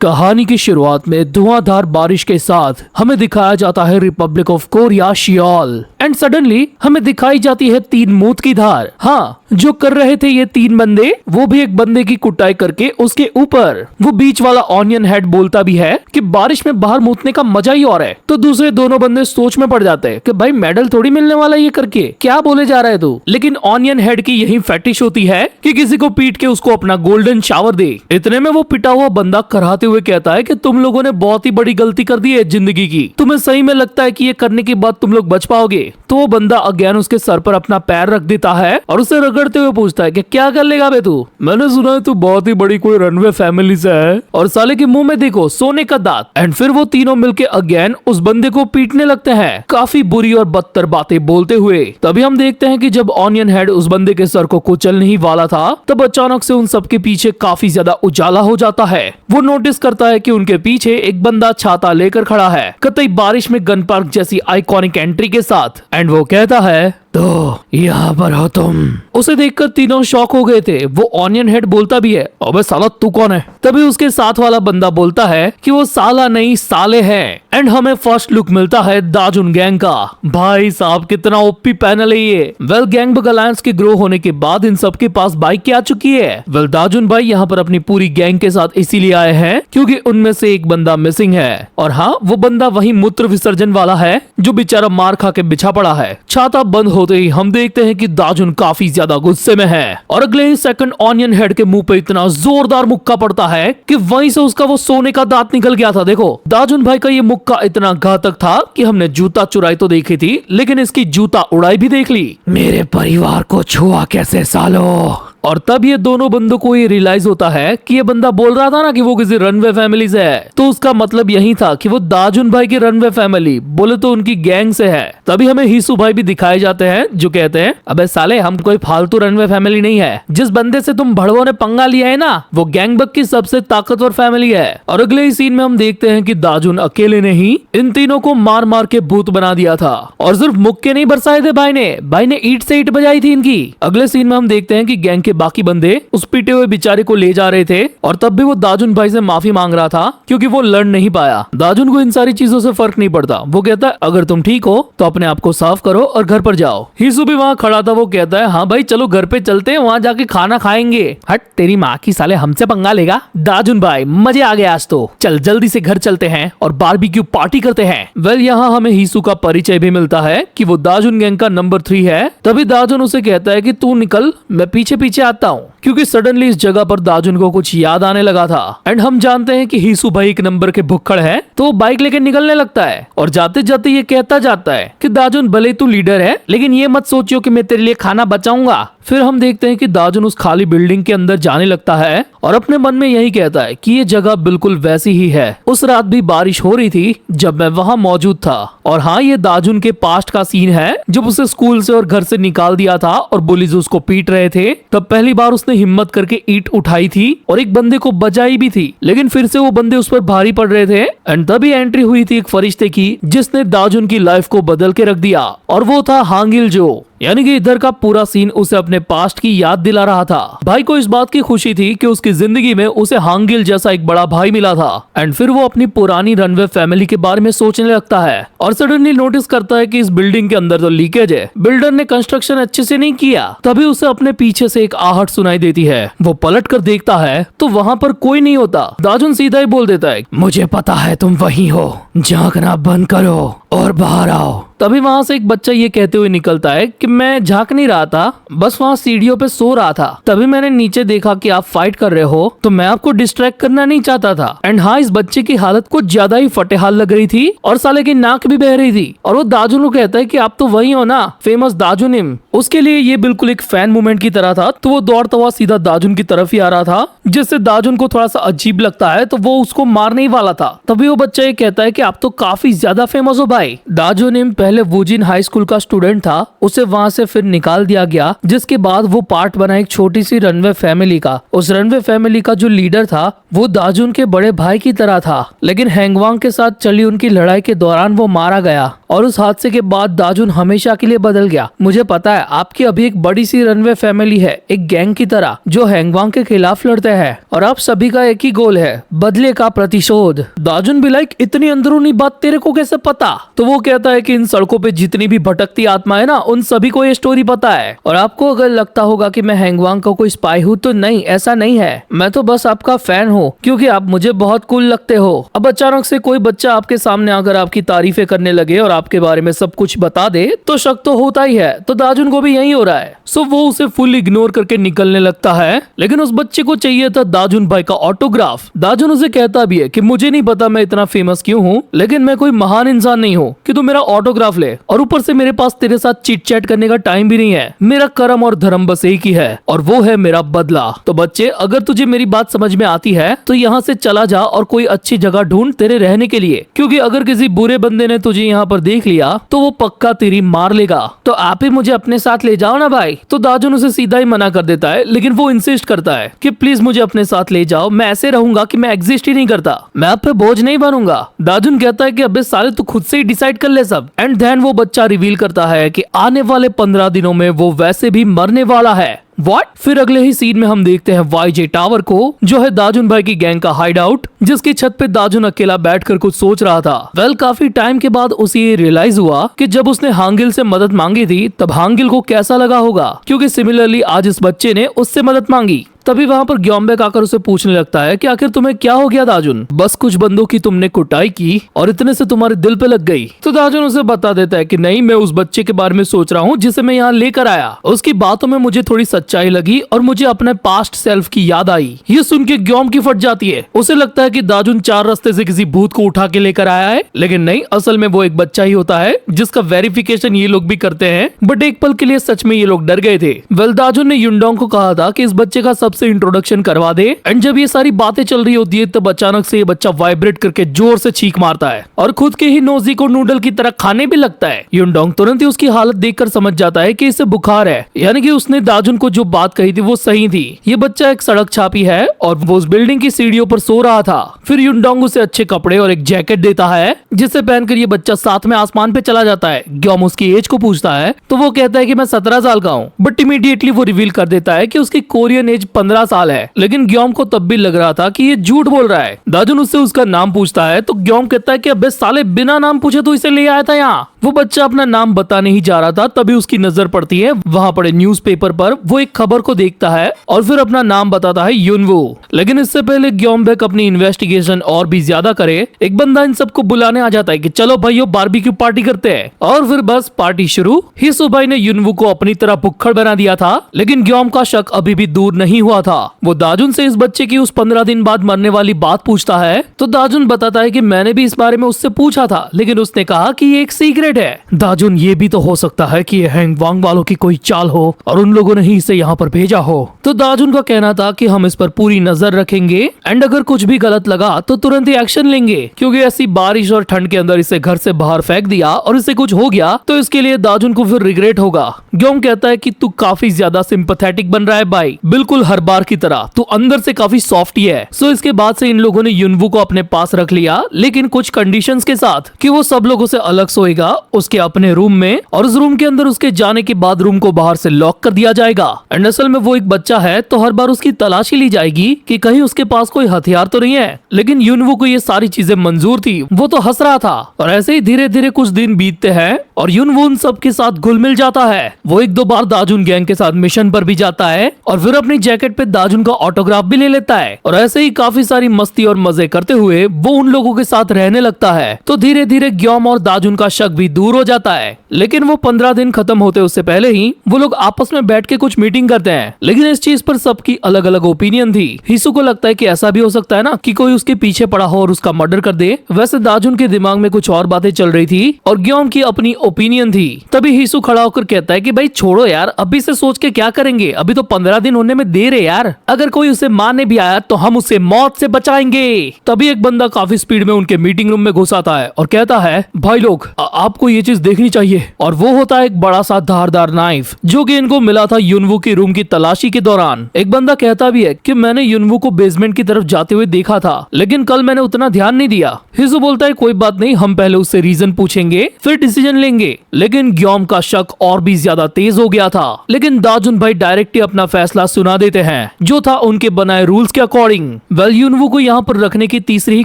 कहानी की शुरुआत में धुआंधार बारिश के साथ हमें दिखाया जाता है Republic of Korea Seoul and suddenly हमें दिखाई जाती है 3 मूत की धार। हाँ, जो कर रहे थे ये 3 बंदे, वो भी एक बंदे की कुटाई करके उसके ऊपर वो बीच वाला ऑनियन हेड बोलता भी है कि बारिश में बाहर मूतने का मजा ही और है। तो दूसरे दोनों बंदे सोच में पड़ जाते हैं कि भाई मेडल थोड़ी मिलने वाला ये करके, क्या बोले जा रहा है तू। लेकिन ऑनियन हेड की यही फेटिश होती है कि किसी को पीट के उसको अपना गोल्डन शावर दे। इतने में वो पिटा हुआ बंदा कराते हुए कहता है कि तुम लोगों ने बहुत ही बड़ी गलती कर दी है जिंदगी की। तुम्हें सही में लगता है कि ये करने के बाद तुम लोग बच पाओगे? तो वो बंदा अगेन उसके सर पर अपना पैर रख देता है और उसे रगड़ते हुए पूछता है कि क्या कर लेगा बे तू? मैंने सुना है तू बहुत ही बड़ी कोई रनवे फैमिली से है और साले के मुंह में देखो सोने का दांत। एंड फिर वो तीनों मिलके अगेन उस बंदे को पीटने लगते हैं, काफी बुरी और बदतर बातें बोलते हुए। तभी हम देखते हैं कि जब ऑनियन हेड उस बंदे के सर को कुचलने ही वाला था, तब अचानक से उन सबके पीछे काफी ज्यादा उजाला हो जाता है। वो नोटिस करता है कि उनके पीछे एक बंदा छाता लेकर खड़ा है, कतई बारिश में गन पार्क जैसी आइकॉनिक एंट्री के साथ। एंड वो कहता है तो यहाँ पर हो तुम। उसे देखकर तीनों शॉक हो गए थे। वो ऑनियन हेड बोलता भी है, अबे साला तू कौन है? तभी उसके साथ वाला बंदा बोलता है कि वो साला नहीं साले हैं। एंड हमें फर्स्ट लुक मिलता है दाजुन गैंग का। भाई साहब कितना ओपी पैनल है ये। वेल गैंग अलायंस के ग्रो होने के बाद इन सबके पास बाइक आ चुकी है। वेल दाजुन भाई यहाँ पर अपनी पूरी गैंग के साथ इसीलिए आए हैं क्योंकि उनमें से एक बंदा मिसिंग है। और हाँ, वो बंदा वही मूत्र विसर्जन वाला है जो बेचारा मार खा के बिछा पड़ा है। छाता बंद होते ही हम देखते हैं कि दाजुन काफी ज्यादा गुस्से में है और अगले ही सेकंड ऑनियन हेड के मुंह पे इतना जोरदार मुक्का पड़ता है कि वहीं से उसका वो सोने का दांत निकल गया था। देखो दाजुन भाई का ये मुक्का इतना घातक था कि हमने जूता चुराई तो देखी थी, लेकिन इसकी जूता उड़ाई भी देख ली। मेरे परिवार को छुआ कैसे सालो। और तब ये दोनों बंदों को ये रियलाइज होता है कि ये बंदा बोल रहा था ना कि वो किसी रनवे फैमिली से है, तो उसका मतलब यही था कि वो दाजुन भाई की रनवे फैमिली बोले तो उनकी गैंग से है। तभी हमें हीसू भाई भी दिखाए जाते हैं जो कहते हैं, अबे साले हम कोई फालतू रनवे फैमिली नहीं है। जिस बंदे से तुम भड़वों ने पंगा लिया है ना, वो गैंगबक की सबसे ताकतवर फैमिली है। और अगले ही सीन में हम देखते हैं कि दाजुन अकेले ने ही इन तीनों को मार मार के भूत बना दिया था। और सिर्फ मुक्के नहीं बरसाए थे भाई ने ईंट से ईंट बजाई थी इनकी। अगले सीन में हम देखते हैं कि गैंग के बाकी बंदे उस पीटे हुए बेचारे को ले जा रहे थे और तब भी वो दाजुन भाई से माफी मांग रहा था क्योंकि वो लड़ नहीं पाया। दाजुन को इन सारी चीजों से फर्क नहीं पड़ता। वो कहता है अगर तुम ठीक हो तो अपने आप को साफ करो और घर पर जाओ। हीसू भी वहाँ खड़ा था। वो कहता है हाँ भाई चलो घर पे चलते हैं, वहाँ जाके खाना खाएंगे। हट तेरी माँ की, साले हमसे पंगा लेगा? दाजुन भाई मजे आ गए आज तो, चल जल्दी से घर चलते हैं और बारबेक्यू पार्टी करते हैं। वेल यहाँ हमें हीसू का परिचय भी मिलता है कि वो दाजुन गैंग का नंबर 3 है। तभी दाजुन उसे कहता है कि तू निकल, मैं पीछे पीछे आता हूँ, क्योंकि सडनली इस जगह पर दाजुन को कुछ याद आने लगा था। एंड हम जानते हैं कि हीसू भाई एक नंबर के भुक्खड़ है, तो वो बाइक लेकर निकलने लगता है और जाते जाते ये कहता जाता है कि दाजुन भले तू लीडर है, लेकिन ये मत सोचियो कि मैं तेरे लिए खाना बचाऊंगा। फिर हम देखते हैं कि दाजुन उस खाली बिल्डिंग के अंदर जाने लगता है और अपने मन में यही कहता है कि ये जगह बिल्कुल वैसी ही है। उस रात भी बारिश हो रही थी जब मैं वहाँ मौजूद था। और हाँ, ये दाजुन के पास्ट का सीन है जब उसे स्कूल से और घर से निकाल दिया था और बुलीज उसको पीट रहे थे। तब पहली बार उसने हिम्मत करके ईंट उठाई थी और एक बंदे को बचाई भी थी, लेकिन फिर से वो बंदे उस पर भारी पड़ रहे थे। एंड तभी एंट्री हुई थी एक फरिश्ते की जिसने दाजुन की लाइफ को बदल के रख दिया और वो था हांगिल जो। यानी कि इधर का पूरा सीन उसे अपने पास्ट की याद दिला रहा था। भाई को इस बात की खुशी थी कि उसकी जिंदगी में उसे हांगिल जैसा एक बड़ा भाई मिला था। एंड फिर वो अपनी पुरानी रनवे फैमिली के बारे में सोचने लगता है और सडनली नोटिस करता है कि इस बिल्डिंग के अंदर तो लीकेज है, बिल्डर ने कंस्ट्रक्शन अच्छे से नहीं किया। तभी उसे अपने पीछे से एक आहट सुनाई देती है। वो पलट कर देखता है तो वहाँ पर कोई नहीं होता। दाजुन सीधा ही बोल देता है, मुझे पता है तुम वही हो, झांकना बंद करो और बाहर आओ। तभी वहाँ से एक बच्चा ये कहते हुए निकलता है कि मैं झांक नहीं रहा था, बस वहाँ सीढ़ियों पे सो रहा था। तभी मैंने नीचे देखा कि आप फाइट कर रहे हो, तो मैं आपको डिस्ट्रैक्ट करना नहीं चाहता था। एंड हाँ, इस बच्चे की हालत कुछ ज्यादा ही फटेहाल लग रही थी और साले की नाक भी बह रही थी। और वो दाजुन को कहता है कि आप तो वही हो ना, फेमस दाजुनिम। उसके लिए ये बिल्कुल एक फैन मूवमेंट की तरह था, तो वो दौड़ता हुआ सीधा दाजुन की तरफ ही आ रहा था, जिससे दाजुन को थोड़ा सा अजीब लगता है, तो वो उसको मारने ही वाला था। तभी वो बच्चा ये कहता है कि आप तो काफी ज्यादा फेमस हो भाई। दाजुनिम पहले वुजिन हाई स्कूल का स्टूडेंट था, उसे वहाँ से फिर निकाल दिया गया, जिसके बाद वो पार्ट बना एक छोटी सी रनवे फैमिली का। उस रनवे फैमिली का जो लीडर था वो दाजुन के बड़े भाई की तरह था, लेकिन हैंगवांग के साथ चली उनकी लड़ाई के दौरान वो मारा गया और उस हादसे के बाद दाजुन हमेशा के लिए बदल गया। मुझे पता है आपकी अभी एक बड़ी सी रनवे फैमिली है, एक गैंग की तरह जो हैंगवांग के खिलाफ लड़ते हैं और आप सभी का एक ही गोल है, बदले का प्रतिशोध। दाजुन भी लाइक इतनी अंदरूनी बात तेरे को कैसे पता? तो वो कहता है कि इन सड़कों पे जितनी भी भटकती आत्मा है ना, उन सभी को ये स्टोरी पता है। और आपको अगर लगता होगा कि मैं हैंगवांग का कोई स्पाई हूँ तो नहीं, ऐसा नहीं है। मैं तो बस आपका फैन हूँ क्योंकि आप मुझे बहुत कूल लगते हो। अब अचानक से कोई बच्चा आपके सामने आकर आपकी तारीफें करने लगे और आपके बारे में सब कुछ बता दे तो शक तो होता ही है। तो दाजुन को भी यही हो रहा है। सो वो उसे फुल इग्नोर करके निकलने लगता है, लेकिन उस बच्चे को चाहिए था दाजुन भाई का ऑटोग्राफ। दाजुन उसे कहता भी है कि मुझे नहीं पता मैं इतना फेमस क्यों हूँ, लेकिन मैं कोई महान इंसान नहीं हूँ कि तू मेरा ऑटोग्राफ ले, और ऊपर से मेरे पास तेरे साथ चिट चैट करने का टाइम भी नहीं है। मेरा कर्म और धर्म बस एक ही है और वो है मेरा बदला। तो बच्चे, अगर तुझे मेरी बात समझ में आती है तो यहाँ से चला जा और कोई अच्छी जगह ढूंढ तेरे रहने के लिए, क्योंकि अगर किसी बुरे बंदे ने तुझे यहाँ पर देख लिया तो वो पक्का तेरी मार लेगा। तो आप ही मुझे अपने साथ ले जाओ ना भाई। तो दाजुन उसे सीधा ही मना कर देता है, लेकिन वो इंसिस्ट करता है कि प्लीज मुझे अपने साथ ले जाओ, मैं ऐसे रहूंगा कि मैं एग्जिस्ट ही नहीं करता, मैं आप पे बोझ नहीं बनूंगा। दाजुन कहता है कि अबे साले तू खुद से ही डिसाइड कर ले सब। एंड देन वो बच्चा रिवील करता है कि आने वाले 15 दिनों में वो वैसे भी मरने वाला है। What? फिर अगले ही सीन में हम देखते हैं YJ टावर को, जो है दाजुन भाई की गैंग का हाइड आउट, जिसकी छत पे दाजुन अकेला बैठकर कुछ सोच रहा था। काफी टाइम के बाद उसे ये रियलाइज हुआ कि जब उसने हांगिल से मदद मांगी थी तब हांगिल को कैसा लगा होगा, क्योंकि सिमिलरली आज इस बच्चे ने उससे मदद मांगी। तभी वहाँ पर ग्योम्बेक आकर उसे पूछने लगता है कि आखिर तुम्हें क्या हो गया दाजुन, बस कुछ बंदों की तुमने कुटाई की और इतने से तुम्हारे दिल पे लग गई। तो दाजुन उसे बता देता है कि नहीं, मैं उस बच्चे के बारे में सोच रहा हूँ जिसे मैं यहाँ लेकर आया। उसकी बातों में मुझे थोड़ी सच्चाई लगी और मुझे अपने पास्ट सेल्फ की याद आई। ये सुन के ग्योम की फट जाती है। उसे लगता है कि दाजुन 4 रास्ते से किसी भूत को उठा के लेकर आया है, लेकिन नहीं, असल में वो एक बच्चा ही होता है जिसका वेरिफिकेशन ये लोग भी करते हैं। बट एक पल के लिए सच में ये लोग डर गए थे। दाजुन ने युनडोंग को कहा था कि इस बच्चे का सबसे इंट्रोडक्शन करवा दे। एंड जब ये सारी बातें चल रही होती है तब अचानक से ये बच्चा वाइब्रेट करके जोर से चीख मारता है और खुद के ही नोजी को नूडल की तरह खाने भी लगता है। युनडोंग तुरंत ही उसकी हालत देखकर समझ जाता है कि इसे बुखार है, यानी कि उसने दाजुन को जो बात कही थी वो सही थी। ये बच्चा एक सड़क छापी है और वो उस बिल्डिंग की सीढ़ियों पर सो रहा था। फिर युनडोंग उसे अच्छे कपड़े और एक जैकेट देता है जिसे पहनकर ये बच्चा साथ में आसमान पे चला जाता है। ग्योम उसकी एज को पूछता है तो वो कहता है कि मैं 17 साल का हूँ, बट इमीडिएटली वो रिवील कर देता है कि उसकी कोरियन एज 15 साल है। लेकिन ग्योम को तब भी लग रहा था कि ये झूठ बोल रहा है। दाजुन उससे उसका नाम पूछता है तो ग्योम कहता है कि अबे साले, बिना नाम पूछे तो इसे ले आया था यहाँ। वो बच्चा अपना नाम बताने ही जा रहा था, तभी उसकी नजर पड़ती है वहाँ पड़े न्यूज़पेपर पर। वो एक खबर को देखता है और फिर अपना नाम बताता है युनवू। लेकिन इससे पहले ग्योम्बेक अपनी इन्वेस्टिगेशन और भी ज्यादा करे, एक बंदा इन सबको बुलाने आ जाता है कि चलो भाइयों बारबेक्यू पार्टी करते हैं। और फिर बस पार्टी शुरू। हिसो भाई ने युनवू को अपनी तरह भुक्खड़ बना दिया था, लेकिन ग्योम का शक अभी भी दूर नहीं हुआ था। वो दाजुन से इस बच्चे की उस 15 दिन बाद मरने वाली बात पूछता है तो दाजुन बताता है कि मैंने भी इस बारे में उससे पूछा था, लेकिन उसने कहा कि ये एक सीक्रेट है। दाजुन, ये भी तो हो सकता है कि ये हैंगवांग वालों की कोई चाल हो और उन लोगों ने ही इसे यहाँ पर भेजा हो। तो दाजुन का कहना था कि हम इस पर पूरी नजर रखेंगे एंड अगर कुछ भी गलत लगा तो तुरंत ही एक्शन लेंगे, क्योंकि ऐसी बारिश और ठंड के अंदर इसे घर से बाहर फेंक दिया और इसे कुछ हो गया तो इसके लिए दाजुन को फिर रिग्रेट होगा। ग्योम कहता है कि तू काफी ज्यादा सिंपैथेटिक बन रहा है भाई, बिल्कुल हर बार की तरह तू अंदर से काफी सॉफ्ट ही है। सो इसके बाद से इन लोगों ने युनवू को अपने पास रख लिया, लेकिन कुछ कंडीशंस के साथ कि वो सब लोगों से अलग सोएगा उसके अपने रूम में, और उस रूम के अंदर उसके जाने के बाद रूम को बाहर से लॉक कर दिया जाएगा। एंड असल में वो एक बच्चा है तो हर बार उसकी तलाशी ली जाएगी कि कहीं उसके पास कोई हथियार तो नहीं है। लेकिन युनवू को ये सारी चीजें मंजूर थी, वो तो हंस रहा था। और ऐसे ही धीरे धीरे कुछ दिन बीतते हैं और युनवू उन सब के साथ घुल मिल जाता है। वो 1-2 बार दाजुन गैंग के साथ मिशन पर भी जाता है और फिर अपनी जैकेट पे दाजुन का ऑटोग्राफ भी ले लेता है। और ऐसे ही काफी सारी मस्ती और मजे करते हुए वो उन लोगों के साथ रहने लगता है। तो धीरे धीरे ग्योम और दाजुन का शक भी दूर हो जाता है। लेकिन वो 15 दिन खत्म होते उससे पहले ही वो लोग आपस में बैठ के कुछ मीटिंग करते हैं, लेकिन इस चीज पर सबकी अलग अलग ओपिनियन थी। हिसू को लगता है कि ऐसा भी हो सकता है ना कि कोई उसके पीछे पड़ा हो और उसका मर्डर कर दे। वैसे दाजुन के दिमाग में कुछ और बातें चल रही थी और ग्योम की अपनी ओपिनियन थी। तभी हिसू खड़ा होकर कहता है कि भाई छोड़ो यार, अभी से सोच के क्या करेंगे, अभी तो 15 दिन होने में देर है यार। अगर कोई उसे मारने भी आया तो हम उसे मौत से बचाएंगे। तभी एक बंदा काफी स्पीड में उनके मीटिंग रूम में घुस आता है और कहता है भाई लोग, आप आपको ये चीज देखनी चाहिए। और वो होता है एक बड़ा सा धारदार नाइफ जो कि इनको मिला था युनवू की रूम की तलाशी के दौरान। एक बंदा कहता भी है कि मैंने युनवू को बेसमेंट की तरफ जाते हुए देखा था, लेकिन कल मैंने उतना ध्यान नहीं दिया। हिजू बोलता है कोई बात नहीं, हम पहले उससे रीजन पूछेंगे फिर डिसीजन लेंगे। लेकिन ग्योम का शक और भी ज्यादा तेज हो गया था। लेकिन दाजुन भाई डायरेक्ट ही अपना फैसला सुना देते हैं जो था उनके बनाए रूल्स के अकॉर्डिंग। वेल युनवू को यहाँ पर रखने की तीसरी ही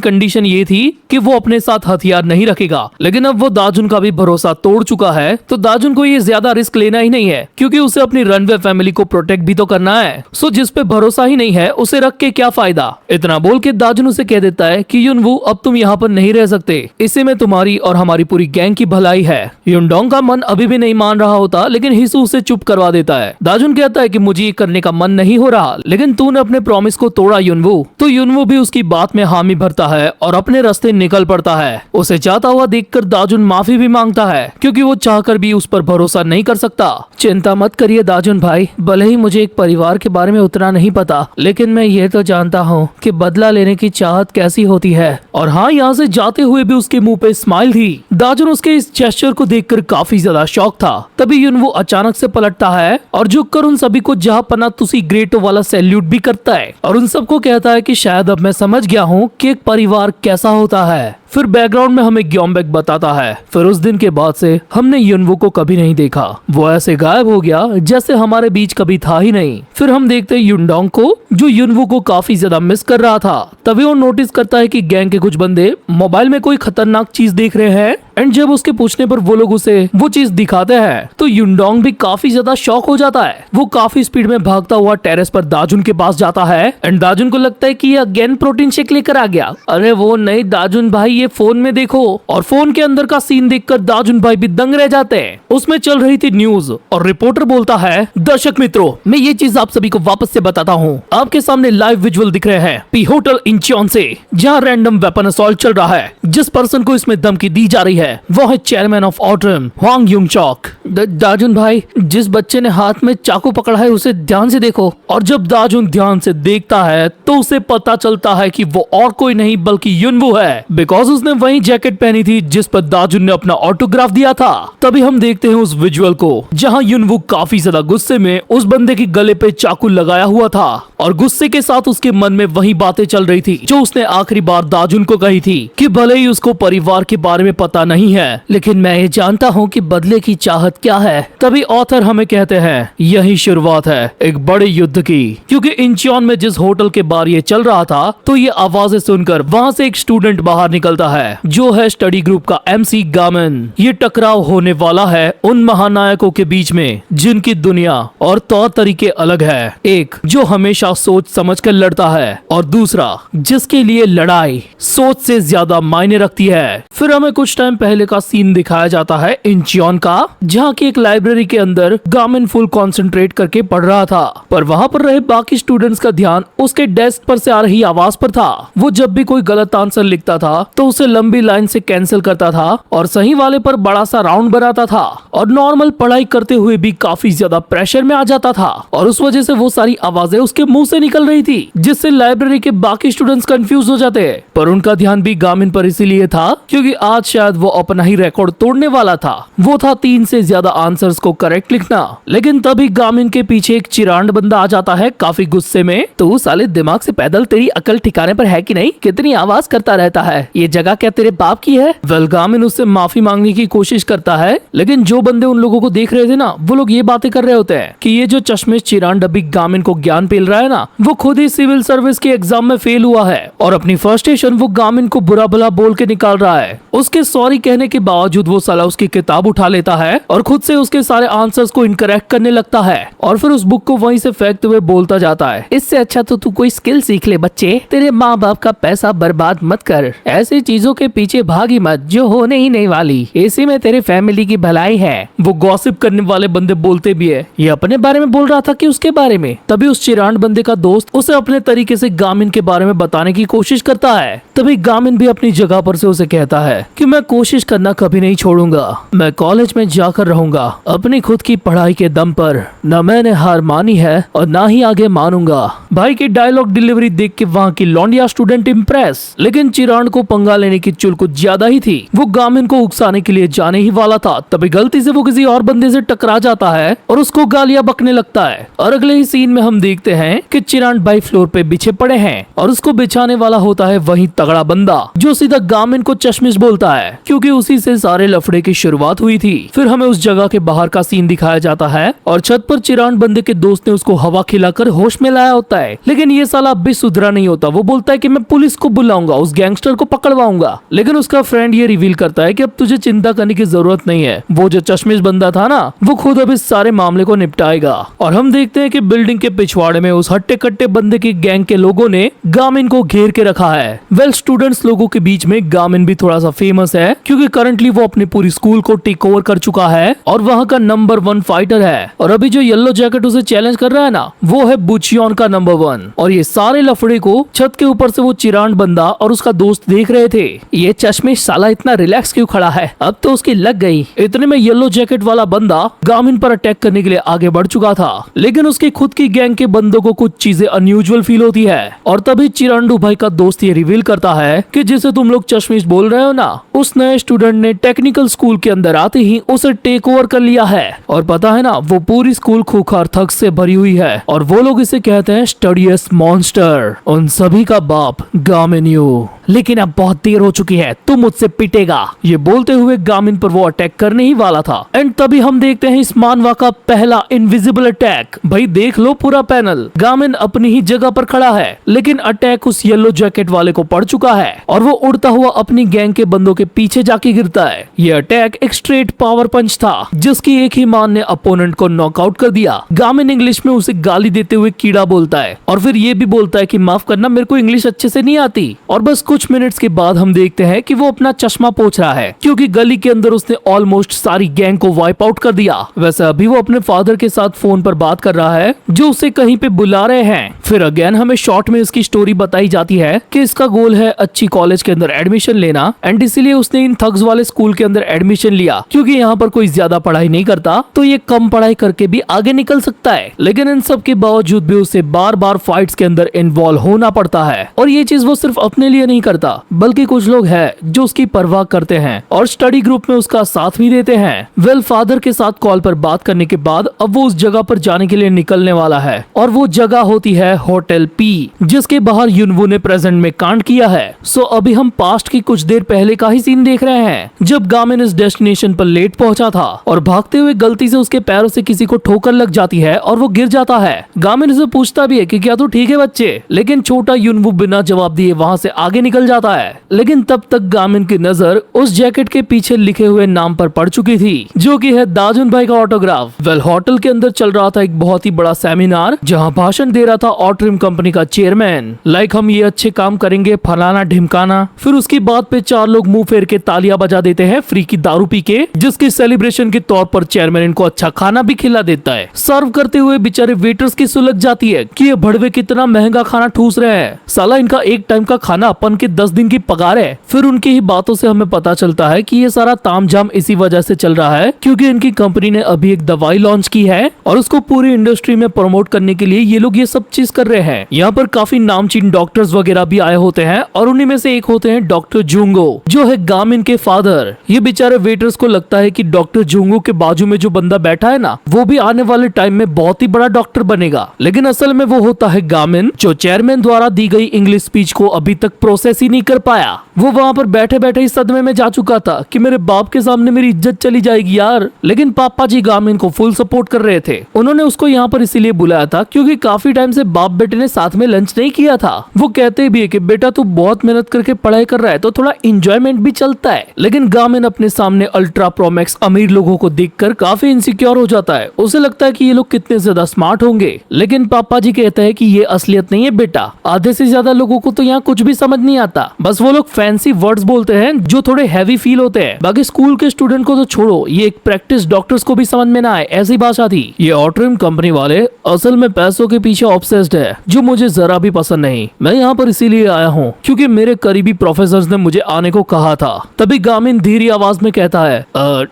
कंडीशन ये थी कि वो अपने साथ हथियार नहीं रखेगा। लेकिन अब वो दाजुन का भी भरोसा तोड़ चुका है, तो दाजुन को ये ज्यादा रिस्क लेना ही नहीं है, क्योंकि उसे अपनी रनवे फैमिली को प्रोटेक्ट भी तो करना है। सो जिस पे भरोसा ही नहीं है उसे रख के क्या फायदा। इतना बोल के दाजुन उसे कह देता है कि युनवू अब तुम यहाँ पर नहीं रह सकते, इसी में तुम्हारी और हमारी पूरी गैंग की भलाई है। युनडोंग का मन अभी भी नहीं मान रहा होता, लेकिन हिसू उसे चुप करवा देता है। दाजुन कहता है कि मुझे ये करने का मन नहीं हो रहा, लेकिन तूने अपने प्रॉमिस को तोड़ा युनवू। तो युनवू भी उसकी बात में हामी भरता है और अपने रास्ते निकल पड़ता है। उसे जाता हुआ देखकर दाजुन माफी भी मांगता है, क्योंकि वो चाहकर भी उस पर भरोसा नहीं कर सकता। चिंता मत करिए दाजुन भाई, भले ही मुझे एक परिवार के बारे में उतना नहीं पता, लेकिन मैं ये तो जानता हूँ कि बदला लेने की चाहत कैसी होती है। और हाँ, यहाँ से जाते हुए भी उसके मुंह पे स्माइल थी। दाजुन उसके इस जेस्चर को देखकर काफी ज्यादा शॉक था। तभी युनवू अचानक से पलटता है और झुककर उन सभी को जहाँ पना तुसी ग्रेटो वाला सैल्यूट भी करता है और उन सबको कहता है कि शायद अब मैं समझ गया हूँ कि एक परिवार कैसा होता है। फिर बैकग्राउंड में हमें ग्योमबेक बताता है। फिर उस दिन के बाद से हमने युनवू को कभी नहीं देखा, वो ऐसे गायब हो गया जैसे हमारे बीच कभी था ही नहीं। फिर हम देखते हैं युनडोंग को, जो युनवू को काफी ज्यादा मिस कर रहा था। तभी वो नोटिस करता है कि गैंग के कुछ बंदे मोबाइल में कोई खतरनाक चीज देख रहे हैं। एंड जब उसके पूछने पर वो लोग उसे वो चीज दिखाते हैं तो युनडोंग भी काफी ज्यादा शॉक हो जाता है। वो काफी स्पीड में भागता हुआ टेरेस पर दाजुन के पास जाता है। एंड दाजुन को लगता है कि ये अगेन प्रोटीन शेक लेकर आ गया। अरे वो नहीं दाजुन भाई, ये फोन में देखो। और फोन के अंदर का सीन देखकर दाजुन भाई भी दंग रह जाते हैं। उसमें चल रही थी न्यूज और रिपोर्टर बोलता है, दर्शक मित्रों, मैं ये चीज आप सभी को वापस से बताता हूँ। आपके सामने लाइव विजुअल दिख रहे हैं पी होटल इंचियोन से, जहाँ रैंडम वेपन असॉल्ट चल रहा है। जिस पर्सन को इसमें धमकी दी जा रही है वो है चेयरमैन ऑफ ऑर्डरम वांग युंग चॉक। दाजुन भाई, जिस बच्चे ने हाथ में चाकू पकड़ा है उसे ध्यान से देखो। और जब दाजुन ध्यान से देखता है तो उसे पता चलता है कि वो और कोई नहीं बल्कि युनवू है, बिकॉज उसने वही जैकेट पहनी थी जिस पर दाजुन ने अपना ऑटोग्राफ दिया था। तभी हम देखते हैं उस विजुअल को जहां युनवू काफी ज्यादा गुस्से में उस बंदे के गले पे चाकू लगाया हुआ था और गुस्से के साथ उसके मन में वही बातें चल रही थी जो उसने आखिरी बार दाजुन को कही थी कि भले ही उसको परिवार के बारे में पता नहीं है, लेकिन मैं ये जानता हूँ कि बदले की चाहत क्या है। तभी ऑथर हमें कहते हैं यही शुरुआत है एक बड़े युद्ध की, क्योंकि इंचियोन में जिस होटल के बाहर ये चल रहा था तो ये आवाजें सुनकर वहाँ से एक स्टूडेंट बाहर निकलता है जो है स्टडी ग्रुप का MC गामन। ये टकराव होने वाला है उन महानायकों के बीच में जिनकी दुनिया और तौर तरीके अलग है। एक जो हमेशा सोच समझ कर लड़ता है और दूसरा जिसके लिए लड़ाई सोच से ज्यादा मायने रखती है। फिर हमें कुछ टाइम पहले का सीन दिखाया जाता है इंचियोन का, जहाँ की एक लाइब्रेरी के अंदर गामिन फुल कंसंट्रेट करके पढ़ रहा था, पर वहाँ पर रहे बाकी स्टूडेंट्स का ध्यान उसके डेस्क पर से आ रही आवाज पर था। वो जब भी कोई गलत आंसर लिखता था तो उसे लंबी लाइन से कैंसिल करता था और सही वाले पर बड़ा सा राउंड बनाता था और नॉर्मल पढ़ाई करते हुए भी काफी ज्यादा प्रेशर में आ जाता था और उस वजह से वो सारी आवाजें उसके मुंह से निकल रही थी, जिससे लाइब्रेरी के बाकी स्टूडेंट्स कंफ्यूज हो जाते। पर उनका ध्यान भी गामिन पर इसीलिए था क्योंकि आज शायद वो अपना ही रिकॉर्ड तोड़ने वाला था। वो था 3 से ज्यादा आंसर्स को करेक्ट लिखना। लेकिन तभी गामिन के पीछे एक चिरांड बंदा आ जाता है काफी गुस्से में। तो साले दिमाग से पैदल, तेरी अकल ठिकाने पर है कि नहीं? कितनी आवाज करता रहता है, ये जगह क्या तेरे बाप की है? वेल गामिन उससे माफी मांगने की कोशिश करता है, लेकिन जो बंदे उन लोगों को देख रहे थे ना, वो लोग ये बातें कर रहे होते हैं कि ये जो चश्मिश चिरांड अभी गामिन को ज्ञान पेल रहा है ना, वो खुद ही सिविल सर्विस के एग्जाम में फेल हुआ है और अपनी फ्रस्ट्रेशन वो गामिन को बुरा भला बोल के निकाल रहा है। उसके सॉरी कहने के बावजूद वो साला उसकी किताब उठा लेता है और खुद से उसके सारे आंसर्स को इनकरेक्ट करने लगता है और फिर उस बुक को वहीं से फेंकते हुए बोलता जाता है, इससे अच्छा तो तू कोई स्किल सीख ले बच्चे, तेरे माँ बाप का पैसा बर्बाद मत कर, ऐसी चीजों के पीछे भागी मत जो होने ही नहीं वाली, इसी में तेरे फैमिली की भलाई है। वो गॉसिप करने वाले बंदे बोलते भी है, ये अपने बारे में बोल रहा था कि उसके बारे में। तभी उस चिरांड बंदे का दोस्त उसे अपने तरीके से गामिन के बारे में बताने की कोशिश करता है। तभी गामिन भी अपनी जगह पर से उसे कहता है कि मैं कोशिश करना कभी नहीं छोड़ूंगा, मैं कॉलेज में जाकर रहूंगा अपनी खुद की पढ़ाई के दम पर, न मैंने हार मानी है और ना ही आगे मानूंगा। भाई की डायलॉग डिलीवरी देख के वहाँ की लौंडिया स्टूडेंट इम्प्रेस, लेकिन चिरांड को पंगा लेने की चुल कुछ ज्यादा ही थी। वो गामिन को उकसाने के लिए जाने ही वाला था, तभी गलती से वो किसी और बंदे से टकरा जाता है और उसको गालियां बकने लगता है। और अगले ही सीन में हम देखते हैं कि चिरांड बाई फ्लोर पे बिछे पड़े हैं और उसको बिछाने वाला होता है वही तगड़ा बंदा जो सीधा गामिन को चश्मिश बोलता है, क्योंकि उसी से सारे लफड़े की शुरुआत हुई थी। फिर हमें उस जगह के बाहर का सीन दिखाया जाता है और छत पर चिरांड बंदे के दोस्त ने उसको हवा खिलाकर होश में लाया होता है, लेकिन ये साला अब भी सुधरा नहीं होता। वो बोलता है कि मैं पुलिस को बुलाऊंगा, उस गैंगस्टर को पकड़वाऊंगा, लेकिन उसका फ्रेंड ये रिवील करता है कि अब तुझे चिंता करने की जरूरत नहीं है, वो जो चश्मिश बंदा था ना वो खुद अब इस सारे मामले को निपटाएगा। और हम देखते हैं कि बिल्डिंग के पिछवाड़े में उस हट्टे कट्टे बंदे की गैंग के लोगों ने गामिन को घेर के रखा है। वेल स्टूडेंट्स लोगों के बीच में गामिन भी थोड़ा सा फेमस है, क्योंकि करंटली वो अपनी पूरी स्कूल को टेक ओवर कर चुका है और वहाँ का नंबर 1 फाइटर है। और अभी जो येलो जैकेट उसे चैलेंज कर रहा है ना, वो है बुचियन का नंबर 1। और ये सारे लफड़े को छत के ऊपर से वो चिरांड बंदा और उसका दोस्त देख रहे थे। ये चश्मिश साला इतना रिलैक्स क्यों खड़ा है, अब तो उसकी लग गई। इतने में येलो जैकेट वाला बंदा गामिन पर अटैक करने के लिए आगे बढ़ चुका था, लेकिन उसकी खुद की गैंग के बंदों को कुछ चीजें अनयूजुअल फील होती है। और तभी चिरांडू भाई का दोस्त ये रिवील करता है कि जिसे तुम लोग चश्मिश बोल रहे हो ना, उस नए स्टूडेंट ने टेक्निकल स्कूल के अंदर आते ही उसे टेक ओवर कर लिया है। और पता है ना, वो पूरी स्कूल खूंखार थक से भरी हुई है और वो लोग इसे कहते हैं स्टडीएस मॉन्स्टर, उन सभी का बाप गामिन यू। लेकिन अब बहुत देर हो चुकी है, तू मुझसे पिटेगा, ये बोलते हुए गामिन पर वो अटैक करने ही वाला था। एंड तभी हम देखते हैं इस मानवा का पहला इनविजिबल अटैक। भाई देख लो पूरा पैनल, गामिन अपनी ही जगह पर खड़ा है, लेकिन अटैक उस येलो जैकेट वाले को पड़ चुका है और वो उड़ता हुआ अपनी गैंग के बंदों के पीछे जाके गिरता है। ये अटैक एक स्ट्रेट पावर पंच था, जिसकी एक ही मान ने अपोनेंट को नॉकआउट कर दिया। गामिन इंग्लिश में उसे गाली देते हुए कीड़ा बोलता है और फिर ये भी बोलता है कि माफ करना, मेरे को इंग्लिश अच्छे से नहीं आती। और बस कुछ मिनट्स के बाद हम देखते हैं कि वो अपना चश्मा पोंछ रहा है, क्योंकि गली के अंदर उसने ऑलमोस्ट सारी गैंग को वाइप आउट कर दिया। वैसे अभी वो अपने फादर के साथ फोन पर बात कर रहा है, जो उसे कहीं पे बुला रहे हैं। फिर अगेन हमें शॉर्ट में इसकी स्टोरी बताई जाती है कि इसका गोल है अच्छी कॉलेज के अंदर एडमिशन लेना, एंड इसीलिए उसने इन थग्स वाले स्कूल के अंदर एडमिशन लिया, क्योंकि यहाँ पर कोई ज्यादा पढ़ाई नहीं करता, तो ये कम पढ़ाई करके भी आगे निकल सकता है। लेकिन इन सब के बावजूद भी उसे बार बार फाइट्स के अंदर इन्वॉल्व होना पड़ता है। और ये चीज वो सिर्फ अपने लिए नहीं करता, बल्कि कुछ लोग हैं जो उसकी परवाह करते हैं और स्टडी ग्रुप में उसका साथ भी देते हैं। वेल फादर के साथ कॉल पर बात करने के बाद अब वो उस जगह पर जाने के लिए निकलने वाला है, और वो जगह होती है होटल पी, जिसके बाहर युनवू ने प्रेजेंट में कांड किया है। सो अभी हम पास्ट की कुछ देर पहले का ही सीन देख रहे हैं, जब गामिन इस डेस्टिनेशन पर लेट पहुंचा था और भागते हुए गलती से उसके पैरों से किसी को ठोकर लग जाती है और वो गिर जाता है। गामिन उसे पूछता भी है कि क्या तू ठीक है बच्चे, लेकिन छोटा युनवू बिना जवाब दिए वहाँ से आगे निकल जाता है। लेकिन तब तक गामिन की नजर उस जैकेट के पीछे लिखे हुए नाम पर पड़ चुकी थी, जो कि है दाजुन भाई का ऑटोग्राफ। वेल होटल के अंदर चल रहा था एक बहुत ही बड़ा सेमिनार, जहां भाषण दे रहा था ऑट्रिम कंपनी का चेयरमैन। लाइक हम ये अच्छे काम करेंगे, फलाना ढिमकाना। फिर उसकी बात पे 4 लोग मुंह फेर के तालियां बजा देते हैं फ्री की दारू पी के, जिसके सेलिब्रेशन के तौर पर चेयरमैन इनको अच्छा खाना भी खिला देता है। सर्व करते हुए बेचारे वेटर्स की सुलग जाती है कि ये भड़वे कितना महंगा खाना ठूस रहे हैं, साला इनका एक टाइम का खाना अपन के 10 दिन की पगार है। फिर उनकी ही बातों से हमें पता चलता है कि ये सारा तामझाम इसी वजह से चल रहा है, क्योंकि इनकी कंपनी ने अभी एक दवाई लॉन्च की है और उसको पूरी इंडस्ट्री में प्रमोट करने के लिए ये लोग ये सब चीज कर रहे हैं। यहाँ पर काफी नामचीन डॉक्टर्स वगैरह भी आए होते हैं और उन्हीं में से एक होते हैं डॉक्टर जुंगो, जो है गामिन के फादर। ये बेचारे वेटर्स को लगता है कि डॉक्टर जुंगो के बाजू में जो बंदा बैठा है ना, वो भी आने वाले टाइम में बहुत ही बड़ा डॉक्टर बनेगा, लेकिन असल में वो होता है गामिन, जो चेयरमैन द्वारा दी गई इंग्लिश स्पीच को अभी तक प्रोसेस ही नहीं कर पाया। वो वहाँ पर बैठे बैठे इस सदमे में जा चुका था कि मेरे बाप के सामने मेरी इज्जत चली जाएगी यार। लेकिन पापा जी गामिन को फुल सपोर्ट कर रहे थे। उन्होंने उसको यहाँ पर इसीलिए बुलाया था क्योंकि काफी टाइम से बाप बेटे ने साथ में लंच नहीं किया था। वो कहते भी है कि बेटा तू बहुत मेहनत करके पढ़ाई कर रहा है तो थोड़ा इंजॉयमेंट भी चलता है। लेकिन गामिन अपने सामने अल्ट्रा प्रोमैक्स अमीर लोगों को देखकर काफी इनसिक्योर हो जाता है। उसे लगता है कि ये लोग कितने ज्यादा स्मार्ट होंगे, लेकिन पापा जी कहते हैं कि ये असलियत नहीं है बेटा, आधे से ज्यादा लोगों को तो यहाँ कुछ भी समझ नहीं आता, बस वो लोग फैंसी वर्ड्स बोलते हैं जो थोड़े हैवी फील होते हैं। बाकी स्कूल के स्टूडेंट को तो छोड़ो, ये एक प्रैक्टिस डॉक्टर्स को भी समझ में ना आए ऐसी भाषा थी। ये ऑट्रिम कंपनी वाले असल में पैसों के पीछे ऑब्सेस्ड है, जो मुझे जरा भी पसंद नहीं। मैं यहाँ पर इसीलिए आया हूँ क्योंकि मेरे करीबी प्रोफेसर ने मुझे आने को कहा था। तभी गामिन धीरे आवाज में कहता है,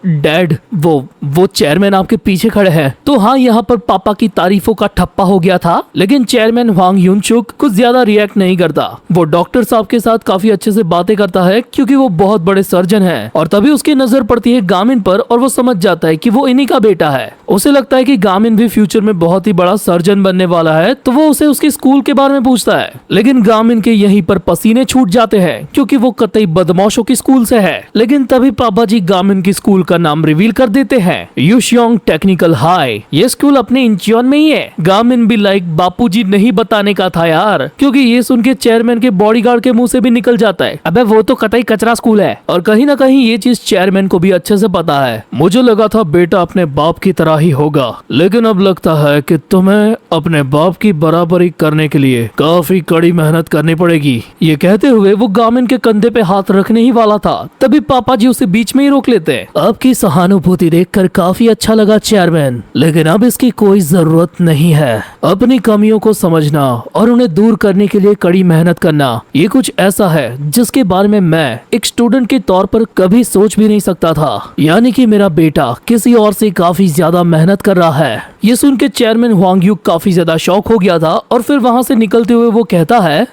डैड वो चेयरमैन आपके पीछे खड़े हैं। तो हाँ, यहाँ पर पापा की तारीफों का ठप्पा हो गया था, लेकिन चेयरमैन वांग युनचुक कुछ ज्यादा रिएक्ट नहीं करता। वो डॉक्टर साहब के साथ काफी अच्छे से बातें करता है क्योंकि वो बहुत बड़े सर्जन हैं। और तभी उसकी नजर पड़ती है गामिन पर और वो समझ जाता है कि वो इन्हीं का बेटा है। उसे लगता है कि गामिन भी फ्यूचर में बहुत ही बड़ा सर्जन बनने वाला है, तो वो उसे उसके स्कूल के बारे में पूछता है। लेकिन गामिन के यहीं पर पसीने छूट जाते हैं क्योंकि वो कतई बदमाशों की स्कूल से है। लेकिन तभी पापा जी गामिन की स्कूल का नाम रिवील कर देते हैं, युशियोंग टेक्निकल हाई। ये स्कूल अपने इंचियोन में ही है। गामिन भी लाइक बापूजी नहीं बताने का था यार, क्योंकि ये सुन के चेयरमैन के बॉडीगार्ड के मुंह से भी निकल जाता है, अबे वो तो कतई कचरा स्कूल है। और कहीं ना कहीं ये चीज चेयरमैन को भी अच्छे से पता है। मुझे लगा था बेटा अपने बाप की तरह ही होगा, लेकिन अब लगता है कि तुम्हें अपने बाप की बराबरी करने के लिए काफी कड़ी मेहनत करनी पड़ेगी। ये कहते हुए वो गामिन के कंधे पे हाथ रखने ही वाला था, तभी पापा जी उसे बीच में ही रोक लेते हैं। आपकी सहानुभूति देखकर काफी अच्छा लगा चेयरमैन, लेकिन अब इसकी कोई जरूरत नहीं है। अपनी कमियों को समझना और उन्हें दूर करने के लिए कड़ी मेहनत करना, ये कुछ ऐसा है जिसके बारे में मैं एक स्टूडेंट के तौर पर कभी सोच भी नहीं सकता था। यानी कि मेरा बेटा किसी और से काफी ज्यादा मेहनत कर रहा है। ये सुन के चेयरमैन वांग युक काफी ज्यादा शॉक हो गया था और फिर वहाँ से निकलते हुए वो कहता है,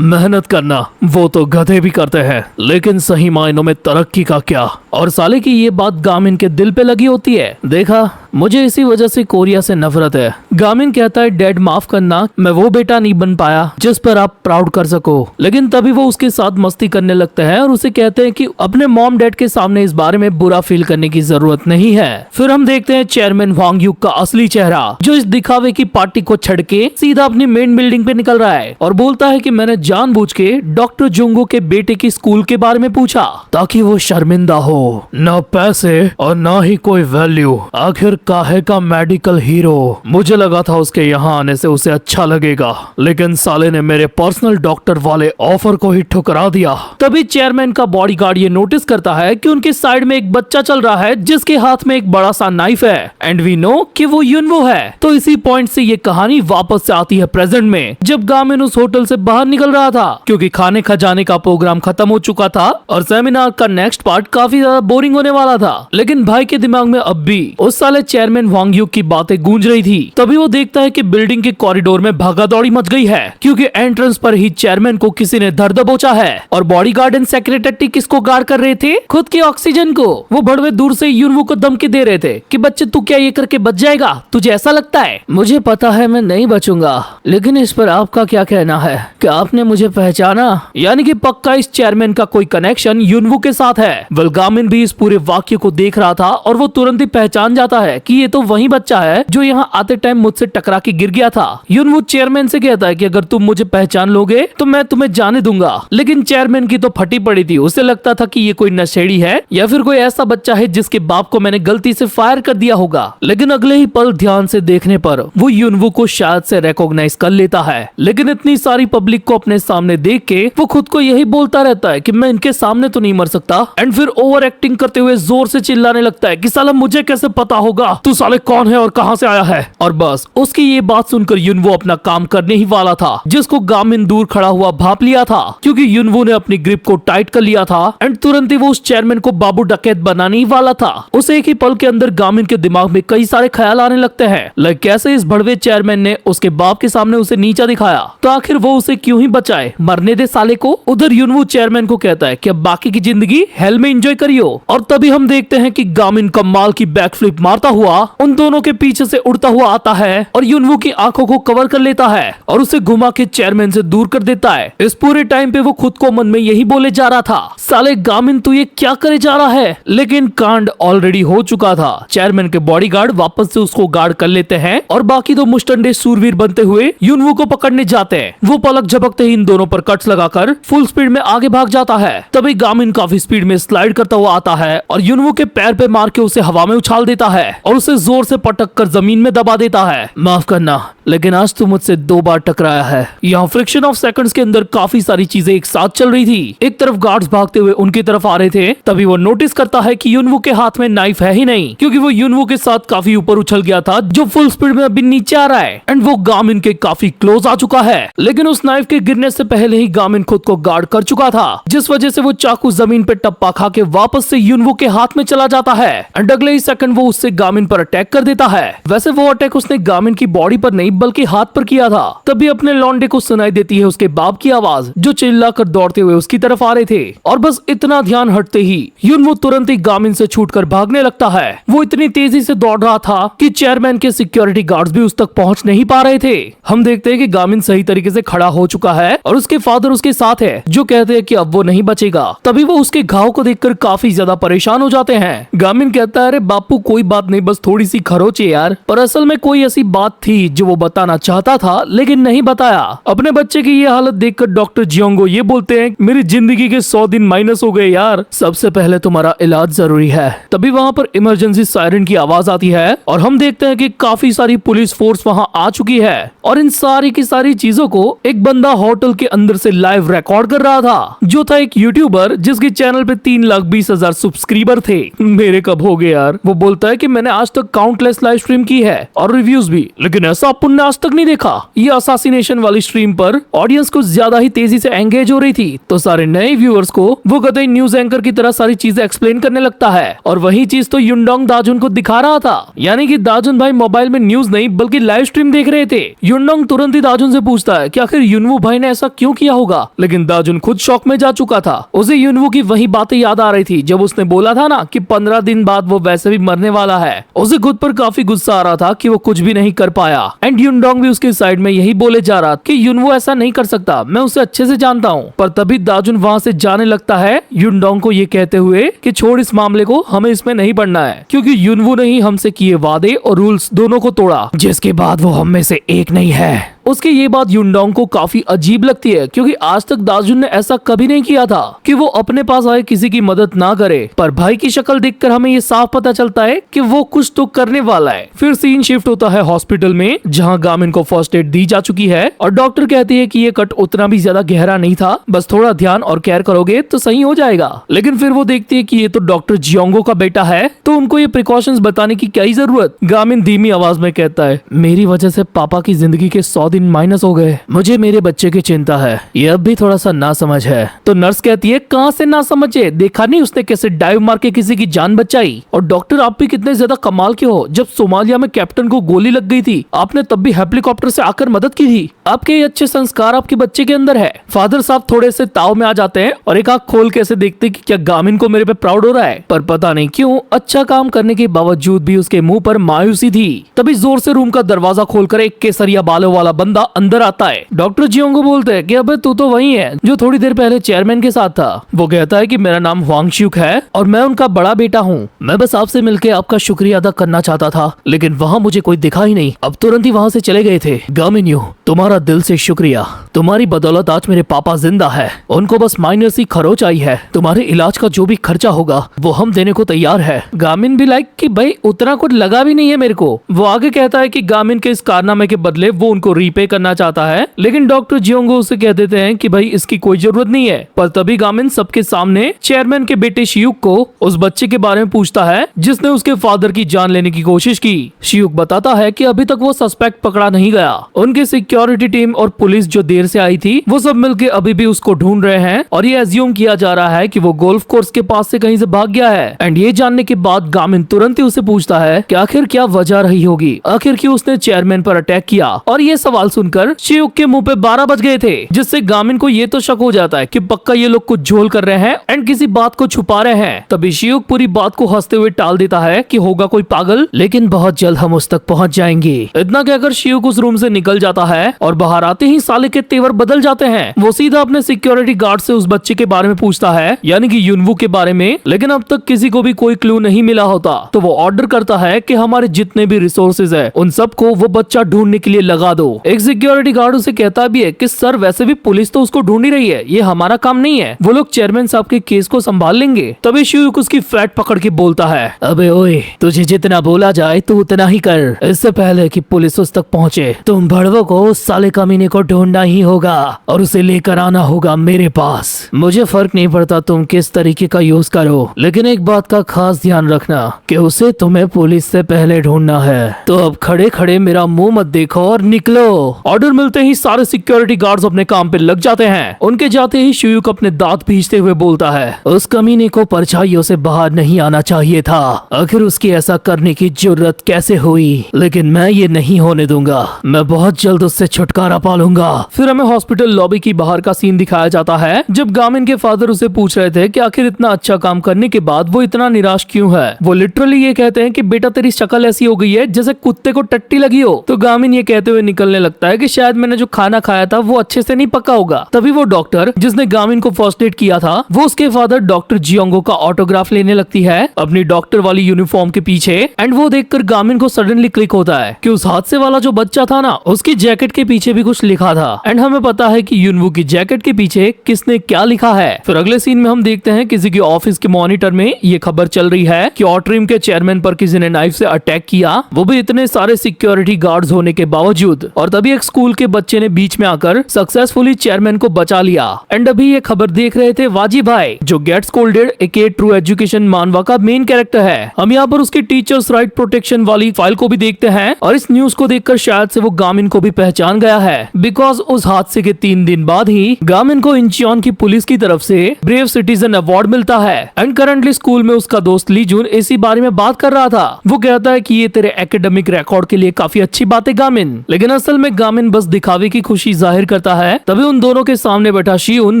मेहनत करना वो तो गधे भी करते हैं, लेकिन सही मायनों में तरक्की का क्या। और साले की ये बात गामिन के दिल पे लगी होती है। देखा, मुझे इसी वजह से कोरिया से नफरत है। गामिन कहता है, डैड माफ करना, मैं वो बेटा नहीं बन पाया जिस पर आप प्राउड कर सको। लेकिन तभी वो उसके साथ मस्ती करने लगते हैं और उसे कहते हैं कि अपने मॉम डैड के सामने इस बारे में बुरा फील करने की जरूरत नहीं है। फिर हम देखते हैं चेयरमैन वांग युक का असली चेहरा, जो इस दिखावे की पार्टी को छड़ के सीधा अपनी मेन बिल्डिंग पे निकल रहा है और बोलता है कि मैंने जानबूझ के डॉक्टर जुंगो के बेटे की स्कूल के बारे में पूछा ताकि वो शर्मिंदा हो। न पैसे और न ही कोई वैल्यू, आखिर काहे का मेडिकल हीरो। मुझे लगा था उसके यहाँ आने से उसे अच्छा लगेगा, लेकिन साले ने मेरे पर्सनल डॉक्टर वाले ऑफर को ही ठुकरा दिया। तभी चेयरमैन का बॉडीगार्ड ये नोटिस करता है कि उनके साइड में एक बच्चा चल रहा है जिसके हाथ में एक बड़ा सा नाइफ है, एंड वी नो कि वो युनवो है। तो इसी पॉइंट से ये कहानी वापस से आती है प्रेजेंट में, जब गामिन उस होटल से बाहर निकल रहा था क्योंकि खाने खजाने का प्रोग्राम खत्म हो चुका था और सेमिनार का नेक्स्ट पार्ट काफी ज्यादा बोरिंग होने वाला था। लेकिन भाई के दिमाग में अब भी उस साले चेयरमैन वांग युक की बातें गूंज रही थी। तभी वो देखता है कि बिल्डिंग के कॉरिडोर में भागादौड़ी मच गई है क्योंकि एंट्रेंस पर ही चेयरमैन को किसी ने धर दबोचा है। और बॉडीगार्ड एंड सेक्रेटरी किसको गार्ड कर रहे थे? खुद के ऑक्सीजन को। वो बड़वे दूर से युनवो को धमकी दे रहे थे कि बच्चे तू क्या ये करके बच जाएगा, तुझे ऐसा लगता है? मुझे पता है मैं नहीं बचूंगा, लेकिन इस पर आपका क्या कहना है? क्या आपने मुझे पहचाना? यानी कि पक्का इस चेयरमैन का कोई कनेक्शन युनवो के साथ है। गामिन भी इस पूरे वाक्य को देख रहा था और वो तुरंत ही पहचान जाता है कि ये तो वही बच्चा है जो यहाँ आते टाइम मुझसे टकरा के गिर गया था। युनवो चेयरमैन से कहता है कि अगर तुम मुझे पहचान लोगे तो मैं तुम्हें जाने दूंगा। लेकिन चेयरमैन की तो फटी पड़ी थी, उसे लगता था कि ये कोई नशेड़ी है या फिर कोई ऐसा बच्चा है जिसके बाप को मैंने गलती से फायर कर दिया होगा। लेकिन अगले ही पल ध्यान से देखने पर वो युनवो को शायद से रिकॉग्नाइज कर लेता है। लेकिन इतनी सारी पब्लिक को अपने सामने देख के वो खुद को यही बोलता रहता है कि मैं इनके सामने तो नहीं मर सकता, एंड फिर ओवर एक्टिंग करते हुए जोर से चिल्लाने लगता है कि साला मुझे कैसे पता होगा तू साले कौन है और कहां से आया है। और बस उसकी ये बात सुनकर युनवो अपना काम करने ही वाला था, जिसको गामिन दूर खड़ा हुआ भाप लिया था क्योंकि युनवो ने अपनी ग्रिप को टाइट कर लिया था एंड तुरंत ही वो उस चेयरमैन को बाबू डकैत बनाने ही वाला था। उस एक ही पल के अंदर गामिन के दिमाग में कई सारे ख्याल आने लगते हैं, लाइक कैसे इस भड़वे चेयरमैन ने उसके बाप के सामने उसे नीचा दिखाया, तो आखिर वो उसे क्यों ही बचाए, मरने दे साले को। उधर युनवो चेयरमैन को कहता है कि अब बाकी की जिंदगी हेल में एंजॉय करियो। और तभी हम देखते हैं कि गामिन कमाल की बैक फ्लिप मारता हुआ उन दोनों के पीछे से उड़ता हुआ आता है और युनवो की आंखों को कवर कर लेता है और उसे घुमा के चेयरमैन से दूर कर देता है। इस पूरे टाइम पे वो खुद को मन में यही बोले जा रहा था, साले गामिन तू ये क्या करे जा रहा है। लेकिन कांड ऑलरेडी हो चुका था। चेयरमैन के बॉडीगार्ड वापस से उसको गार्ड कर लेते हैं और बाकी दो मुस्टंडे सूरवीर बनते हुए युनवो को पकड़ने जाते हैं। वो पलक झपकते ही इन दोनों पर कट्स लगाकर फुल स्पीड में आगे भाग जाता है। तभी गामिन काफी स्पीड में स्लाइड करता हुआ आता है और युनवो के पैर पे मार के उसे हवा में उछाल देता है और उसे जोर से पटक कर जमीन में दबा देता है। माफ करना, लेकिन आज तू मुझसे 2 बार टकराया है। यहाँ फ्रिक्शन ऑफ सेकंड्स के अंदर काफी सारी चीजें एक साथ चल रही थी। एक तरफ गार्ड्स भागते हुए उनकी तरफ आ रहे थे, तभी वो नोटिस करता है कि युनवू के हाथ में नाइफ है ही नहीं, क्योंकि वो युनवू के साथ काफी ऊपर उछल गया था जो फुल स्पीड में अभी नीचे आ रहा है एंड वो गामिन के काफी क्लोज आ चुका है। लेकिन उस नाइफ के गिरने से पहले ही गामिन खुद को गार्ड कर चुका था, जिस वजह से वो चाकू जमीन पे टप्पा खा के वापस से युनवू के हाथ में चला जाता है एंड अगले ही सेकंड वो उससे गामिन पर अटैक कर देता है। वैसे वो अटैक उसने गामिन की बॉडी पर नहीं बल्कि हाथ पर किया था। तभी अपने लौंडे को सुनाई देती है उसके बाप की आवाज, जो चिल्लाकर दौड़ते हुए उसकी तरफ आ रहे थे और बस इतना ध्यान हटते ही युनवू तुरंत ही गामिन से छूटकर भागने लगता है। वो इतनी तेजी से दौड़ रहा था कि चेयरमैन के सिक्योरिटी गार्ड्स भी उस तक पहुंच नहीं पा रहे थे। हम देखते हैं कि गामिन सही तरीके से खड़ा हो चुका है और उसके फादर उसके साथ है, जो कहते हैं कि अब वो नहीं बचेगा। तभी वो उसके घाव को देखकर काफी ज्यादा परेशान हो जाते हैं। गामिन कहता है, अरे बापू कोई बात नहीं, बस थोड़ी सी खरोच है यार। पर असल में कोई ऐसी बात थी जो वो बताना चाहता था लेकिन नहीं बताया। अपने बच्चे की ये हालत देखकर डॉक्टर जियोंगो ये बोलते हैं, मेरी जिंदगी के 100 दिन माइनस हो गए यार, सबसे पहले तुम्हारा इलाज जरूरी है। तभी वहाँ पर इमरजेंसी सायरन की आवाज आती है और हम देखते हैं कि काफी सारी पुलिस फोर्स वहाँ आ चुकी है और इन सारी की सारी चीजों को एक बंदा होटल के अंदर से लाइव रिकॉर्ड कर रहा था, जो था एक यूट्यूबर जिसके चैनल पे 3,20,000 सब्सक्राइबर थे। मेरे कब हो गए यार। वो बोलता है कि मैंने आज तक काउंटलेस लाइव स्ट्रीम की है और रिव्यूज भी, लेकिन ऐसा अपन ने आज तक नहीं देखा। ये असासिनेशन वाली स्ट्रीम पर ऑडियंस कुछ ज्यादा ही तेजी से एंगेज हो रही थी, तो सारे नए व्यूअर्स को वो कतई न्यूज एंकर की तरह सारी चीजें एक्सप्लेन करने लगता है। और वही चीज तो युनडोंग दाजुन को दिखा रहा था, यानी कि दाजुन भाई मोबाइल में न्यूज नहीं बल्कि लाइव स्ट्रीम देख रहे थे। युनडोंग तुरंत ही दाजुन से पूछता है कि आखिर युनवू भाई ने ऐसा क्यों किया होगा, लेकिन दाजुन खुद शॉक में जा चुका था। उसे युनवू की वही बातें याद आ रही थी जब उसने बोला था ना कि 15 दिन बाद वो वैसे भी मरने वाला है। उसे खुद पर काफी गुस्सा आ रहा था कि वो कुछ भी नहीं कर पाया एंड युनडोंग भी उसके साइड में यही बोले जा रहा कि युनवू ऐसा नहीं कर सकता, मैं उसे अच्छे से जानता हूँ। पर तभी दाजुन वहाँ से जाने लगता है, युनडोंग को ये कहते हुए कि छोड़ इस मामले को, हमें इसमें नहीं पड़ना है, क्योंकि युनवू ने ही हमसे किए वादे और रूल्स दोनों को तोड़ा, जिसके बाद वो हम में से एक नहीं है। उसकी ये बात युनडोंग को काफी अजीब लगती है, क्योंकि आज तक दाजुन ने ऐसा कभी नहीं किया था कि वो अपने पास आए किसी की मदद ना करे। पर भाई की शक्ल देखकर हमें ये साफ पता चलता है कि वो कुछ तो करने वाला है। फिर सीन शिफ्ट होता है हॉस्पिटल में, जहाँ गामिन को फर्स्ट एड दी जा चुकी है और डॉक्टर कहती है कि ये कट उतना भी ज्यादा गहरा नहीं था, बस थोड़ा ध्यान और केयर करोगे तो सही हो जाएगा। लेकिन फिर वो देखती है कि ये तो डॉक्टर जियोंगो का बेटा है, तो उनको ये प्रिकॉशंस बताने की क्या ही जरूरत। गामिन धीमी आवाज में कहता है, मेरी वजह से पापा की जिंदगी के 100 दिन माइनस हो गए, मुझे मेरे बच्चे की चिंता है, ये अब भी थोड़ा सा नासमझ है। तो नर्स कहती है, कहाँ से नासमझे, देखा नहीं उसने कैसे डाइव मार के किसी की जान बचाई। और डॉक्टर आप भी कितने ज्यादा कमाल के हो, जब सोमालिया में कैप्टन को गोली लग गई थी आपने तब भी हेलीकॉप्टर से आकर मदद की थी। आपके ये अच्छे संस्कार आपके बच्चे के अंदर है। फादर साहब थोड़े से ताव में आ जाते हैं और एक आंख खोल के ऐसे देखते कि क्या गामिन को मेरे पे प्राउड हो रहा है। पर पता नहीं क्यों अच्छा काम करने के बावजूद भी उसके मुंह पर मायूसी थी। तभी जोर से रूम का दरवाजा खोलकर एक केसरिया बालों वाला बंदा अंदर आता है। डॉक्टर जियोंगो बोलते हैं कि अबे तू तो वही है जो थोड़ी देर पहले चेयरमैन के साथ था। वो कहता है कि मेरा नाम वांग श्यूक है और मैं उनका बड़ा बेटा हूँ। मैं बस आपसे मिलकर आपका शुक्रिया अदा करना चाहता था, लेकिन वहाँ मुझे कोई दिखा ही नहीं, अब तुरंत ही वहाँ से चले गए थे। गामिन यू, तुम्हारा दिल से शुक्रिया, तुम्हारी बदौलत आज मेरे पापा जिंदा है। उनको बस माइनर सी खरोच आई है, तुम्हारे इलाज का जो भी खर्चा होगा वो हम देने को तैयार है। गामिन भी लाइक कि भाई उतना कुछ लगा भी नहीं है मेरे को। वो आगे कहता है कि गामिन के इस कारनामे के बदले वो उनको रीपे करना चाहता है, लेकिन डॉक्टर जियोंगो उसे कह देते हैं कि भाई इसकी कोई जरूरत नहीं है। पर तभी गामिन सबके सामने चेयरमैन के बेटे शियुक को उस बच्चे के बारे में पूछता है जिसने उसके फादर की जान लेने की कोशिश की। शियुक बताता है कि अभी तक वो सस्पेक्ट पकड़ा नहीं गया। उनकी सिक्योरिटी टीम और पुलिस जो देर से आई थी वो सब मिलके अभी भी उसको ढूंढ रहे हैं और ये एज्यूम किया जा रहा है कि वो गोल्फ कोर्स के पास से कहीं से भाग गया है। एंड ये जानने के बाद गामिन तुरंत ही उसे पूछता है कि आखिर क्या वजह रही होगी, आखिर क्यों उसने चेयरमैन पर अटैक किया। और ये सवाल सुनकर शियुक के मुंह पे 12 बज गए थे, जिससे गामिन को ये तो शक हो जाता है कि पक्का ये लोग कुछ झोल कर रहे हैं एंड किसी बात को छुपा रहे हैं। तभी शियुक पूरी बात को हंसते हुए टाल देता है कि होगा कोई पागल, लेकिन बहुत जल्द हम उस तक पहुंच जाएंगे। इतना कहकर शियुक उस रूम से निकल जाता है और बाहर आते ही साले के तेवर बदल जाते हैं। वो सीधा अपने सिक्योरिटी गार्ड से उस बच्चे के बारे में पूछता है, यानी कि युनवू के बारे में, लेकिन अब तक किसी को भी कोई क्लू नहीं मिला होता। तो वो ऑर्डर करता है कि हमारे जितने भी रिसोर्सेज है उन सबको वो बच्चा ढूंढने के लिए लगा दो। एक सिक्योरिटी गार्ड उसे कहता भी है कि सर वैसे भी पुलिस तो उसको ढूंढ ही रही है, ये हमारा काम नहीं है, वो लोग चेयरमैन साहब के केस को संभाल लेंगे। तभी शिवयुक उसकी फ्लैट पकड़ के बोलता है, अबे ओए, तुझे जितना बोला जाए तू उतना ही कर, इससे पहले कि पुलिस उस तक पहुंचे तुम भड़वो को उस साले कमीने को ढूंढना ही होगा और उसे लेकर आना होगा मेरे पास। मुझे फर्क नहीं पड़ता तुम किस तरीके का यूज करो, लेकिन एक बात का खास ध्यान रखना कि उसे तुम्हें पुलिस से पहले ढूंढना है। तो अब खड़े खड़े मेरा मुंह मत देखो और निकलो। ऑर्डर मिलते ही सारे सिक्योरिटी गार्ड्स अपने काम पे लग जाते हैं। उनके जाते ही शिवयुक अपने दांत भींचते हुए बोलता है, उस कमीने को परछाइयों से बाहर नहीं आना चाहिए था, आखिर उसकी ऐसा करने की जरूरत कैसे हुई, लेकिन मैं ये नहीं होने दूंगा, मैं बहुत जल्द उससे छुटकारा पालूंगा। फिर हमें हॉस्पिटल लॉबी की बाहर का सीन दिखाया जाता है जब गामिन के फादर उसे पूछ रहे थे कि आखिर इतना अच्छा काम करने के बाद वो इतना निराश क्यों है। वो लिटरली ये कहते हैं कि बेटा तेरी शक्ल ऐसी हो गई है जैसे कुत्ते को टट्टी लगी हो। तो गामिन ये कहते हुए निकलने लगता है कि शायद मैंने जो खाना खाया था वो अच्छे से नहीं पका होगा। तभी वो डॉक्टर जिसने गामिन को फर्स्ट एड किया था वो उसके फादर डॉक्टर जियोंगो का ऑटोग्राफ लेने लगती है अपनी डॉक्टर वाली यूनिफॉर्म के पीछे। एंड वो देखकर गामिन को सडनली क्लिक होता है कि उस हादसे वाला जो बच्चा था ना उसकी जैकेट के पीछे भी कुछ लिखा था। एंड हमें पता है कि युनवू की जैकेट के पीछे किसने क्या लिखा है। फिर अगले सीन में हम देखते हैं किसी के ऑफिस के मॉनिटर में ये खबर चल रही है कि ऑट्रिम के चेयरमैन पर किसी ने नाइफ से अटैक किया, वो भी इतने सारे सिक्योरिटी गार्ड्स होने के बावजूद। और तभी एक स्कूल के बच्चे ने बीच में आकर सक्सेसफुली चेयरमैन को बचा लिया। एंड अभी ये खबर देख रहे थे वाजी भाई जो गेट्स कोल्डेड एके ट्रू एजुकेशन मानवा का मेन कैरेक्टर है। हम यहाँ पर उसकी टीचर्स राइट प्रोटेक्शन वाली फाइल को भी देखते हैं और इस न्यूज को देखकर शायद से वो गामिन को भी पहचान गया है, बिकॉज उस हादसे के 3 दिन बाद ही गामिन को इंचियोन की पुलिस की तरफ से ब्रेव सिटीजन अवार्ड मिलता है। एंड करंटली स्कूल में उसका दोस्त ली जून इसी बारे में बात कर रहा था। वो कहता है कि ये तेरे एकेडमिक रिकॉर्ड के लिए काफी अच्छी बात है गामिन, लेकिन असल में गामिन बस दिखावे की खुशी जाहिर करता है। तभी उन दोनों के सामने बैठा शियून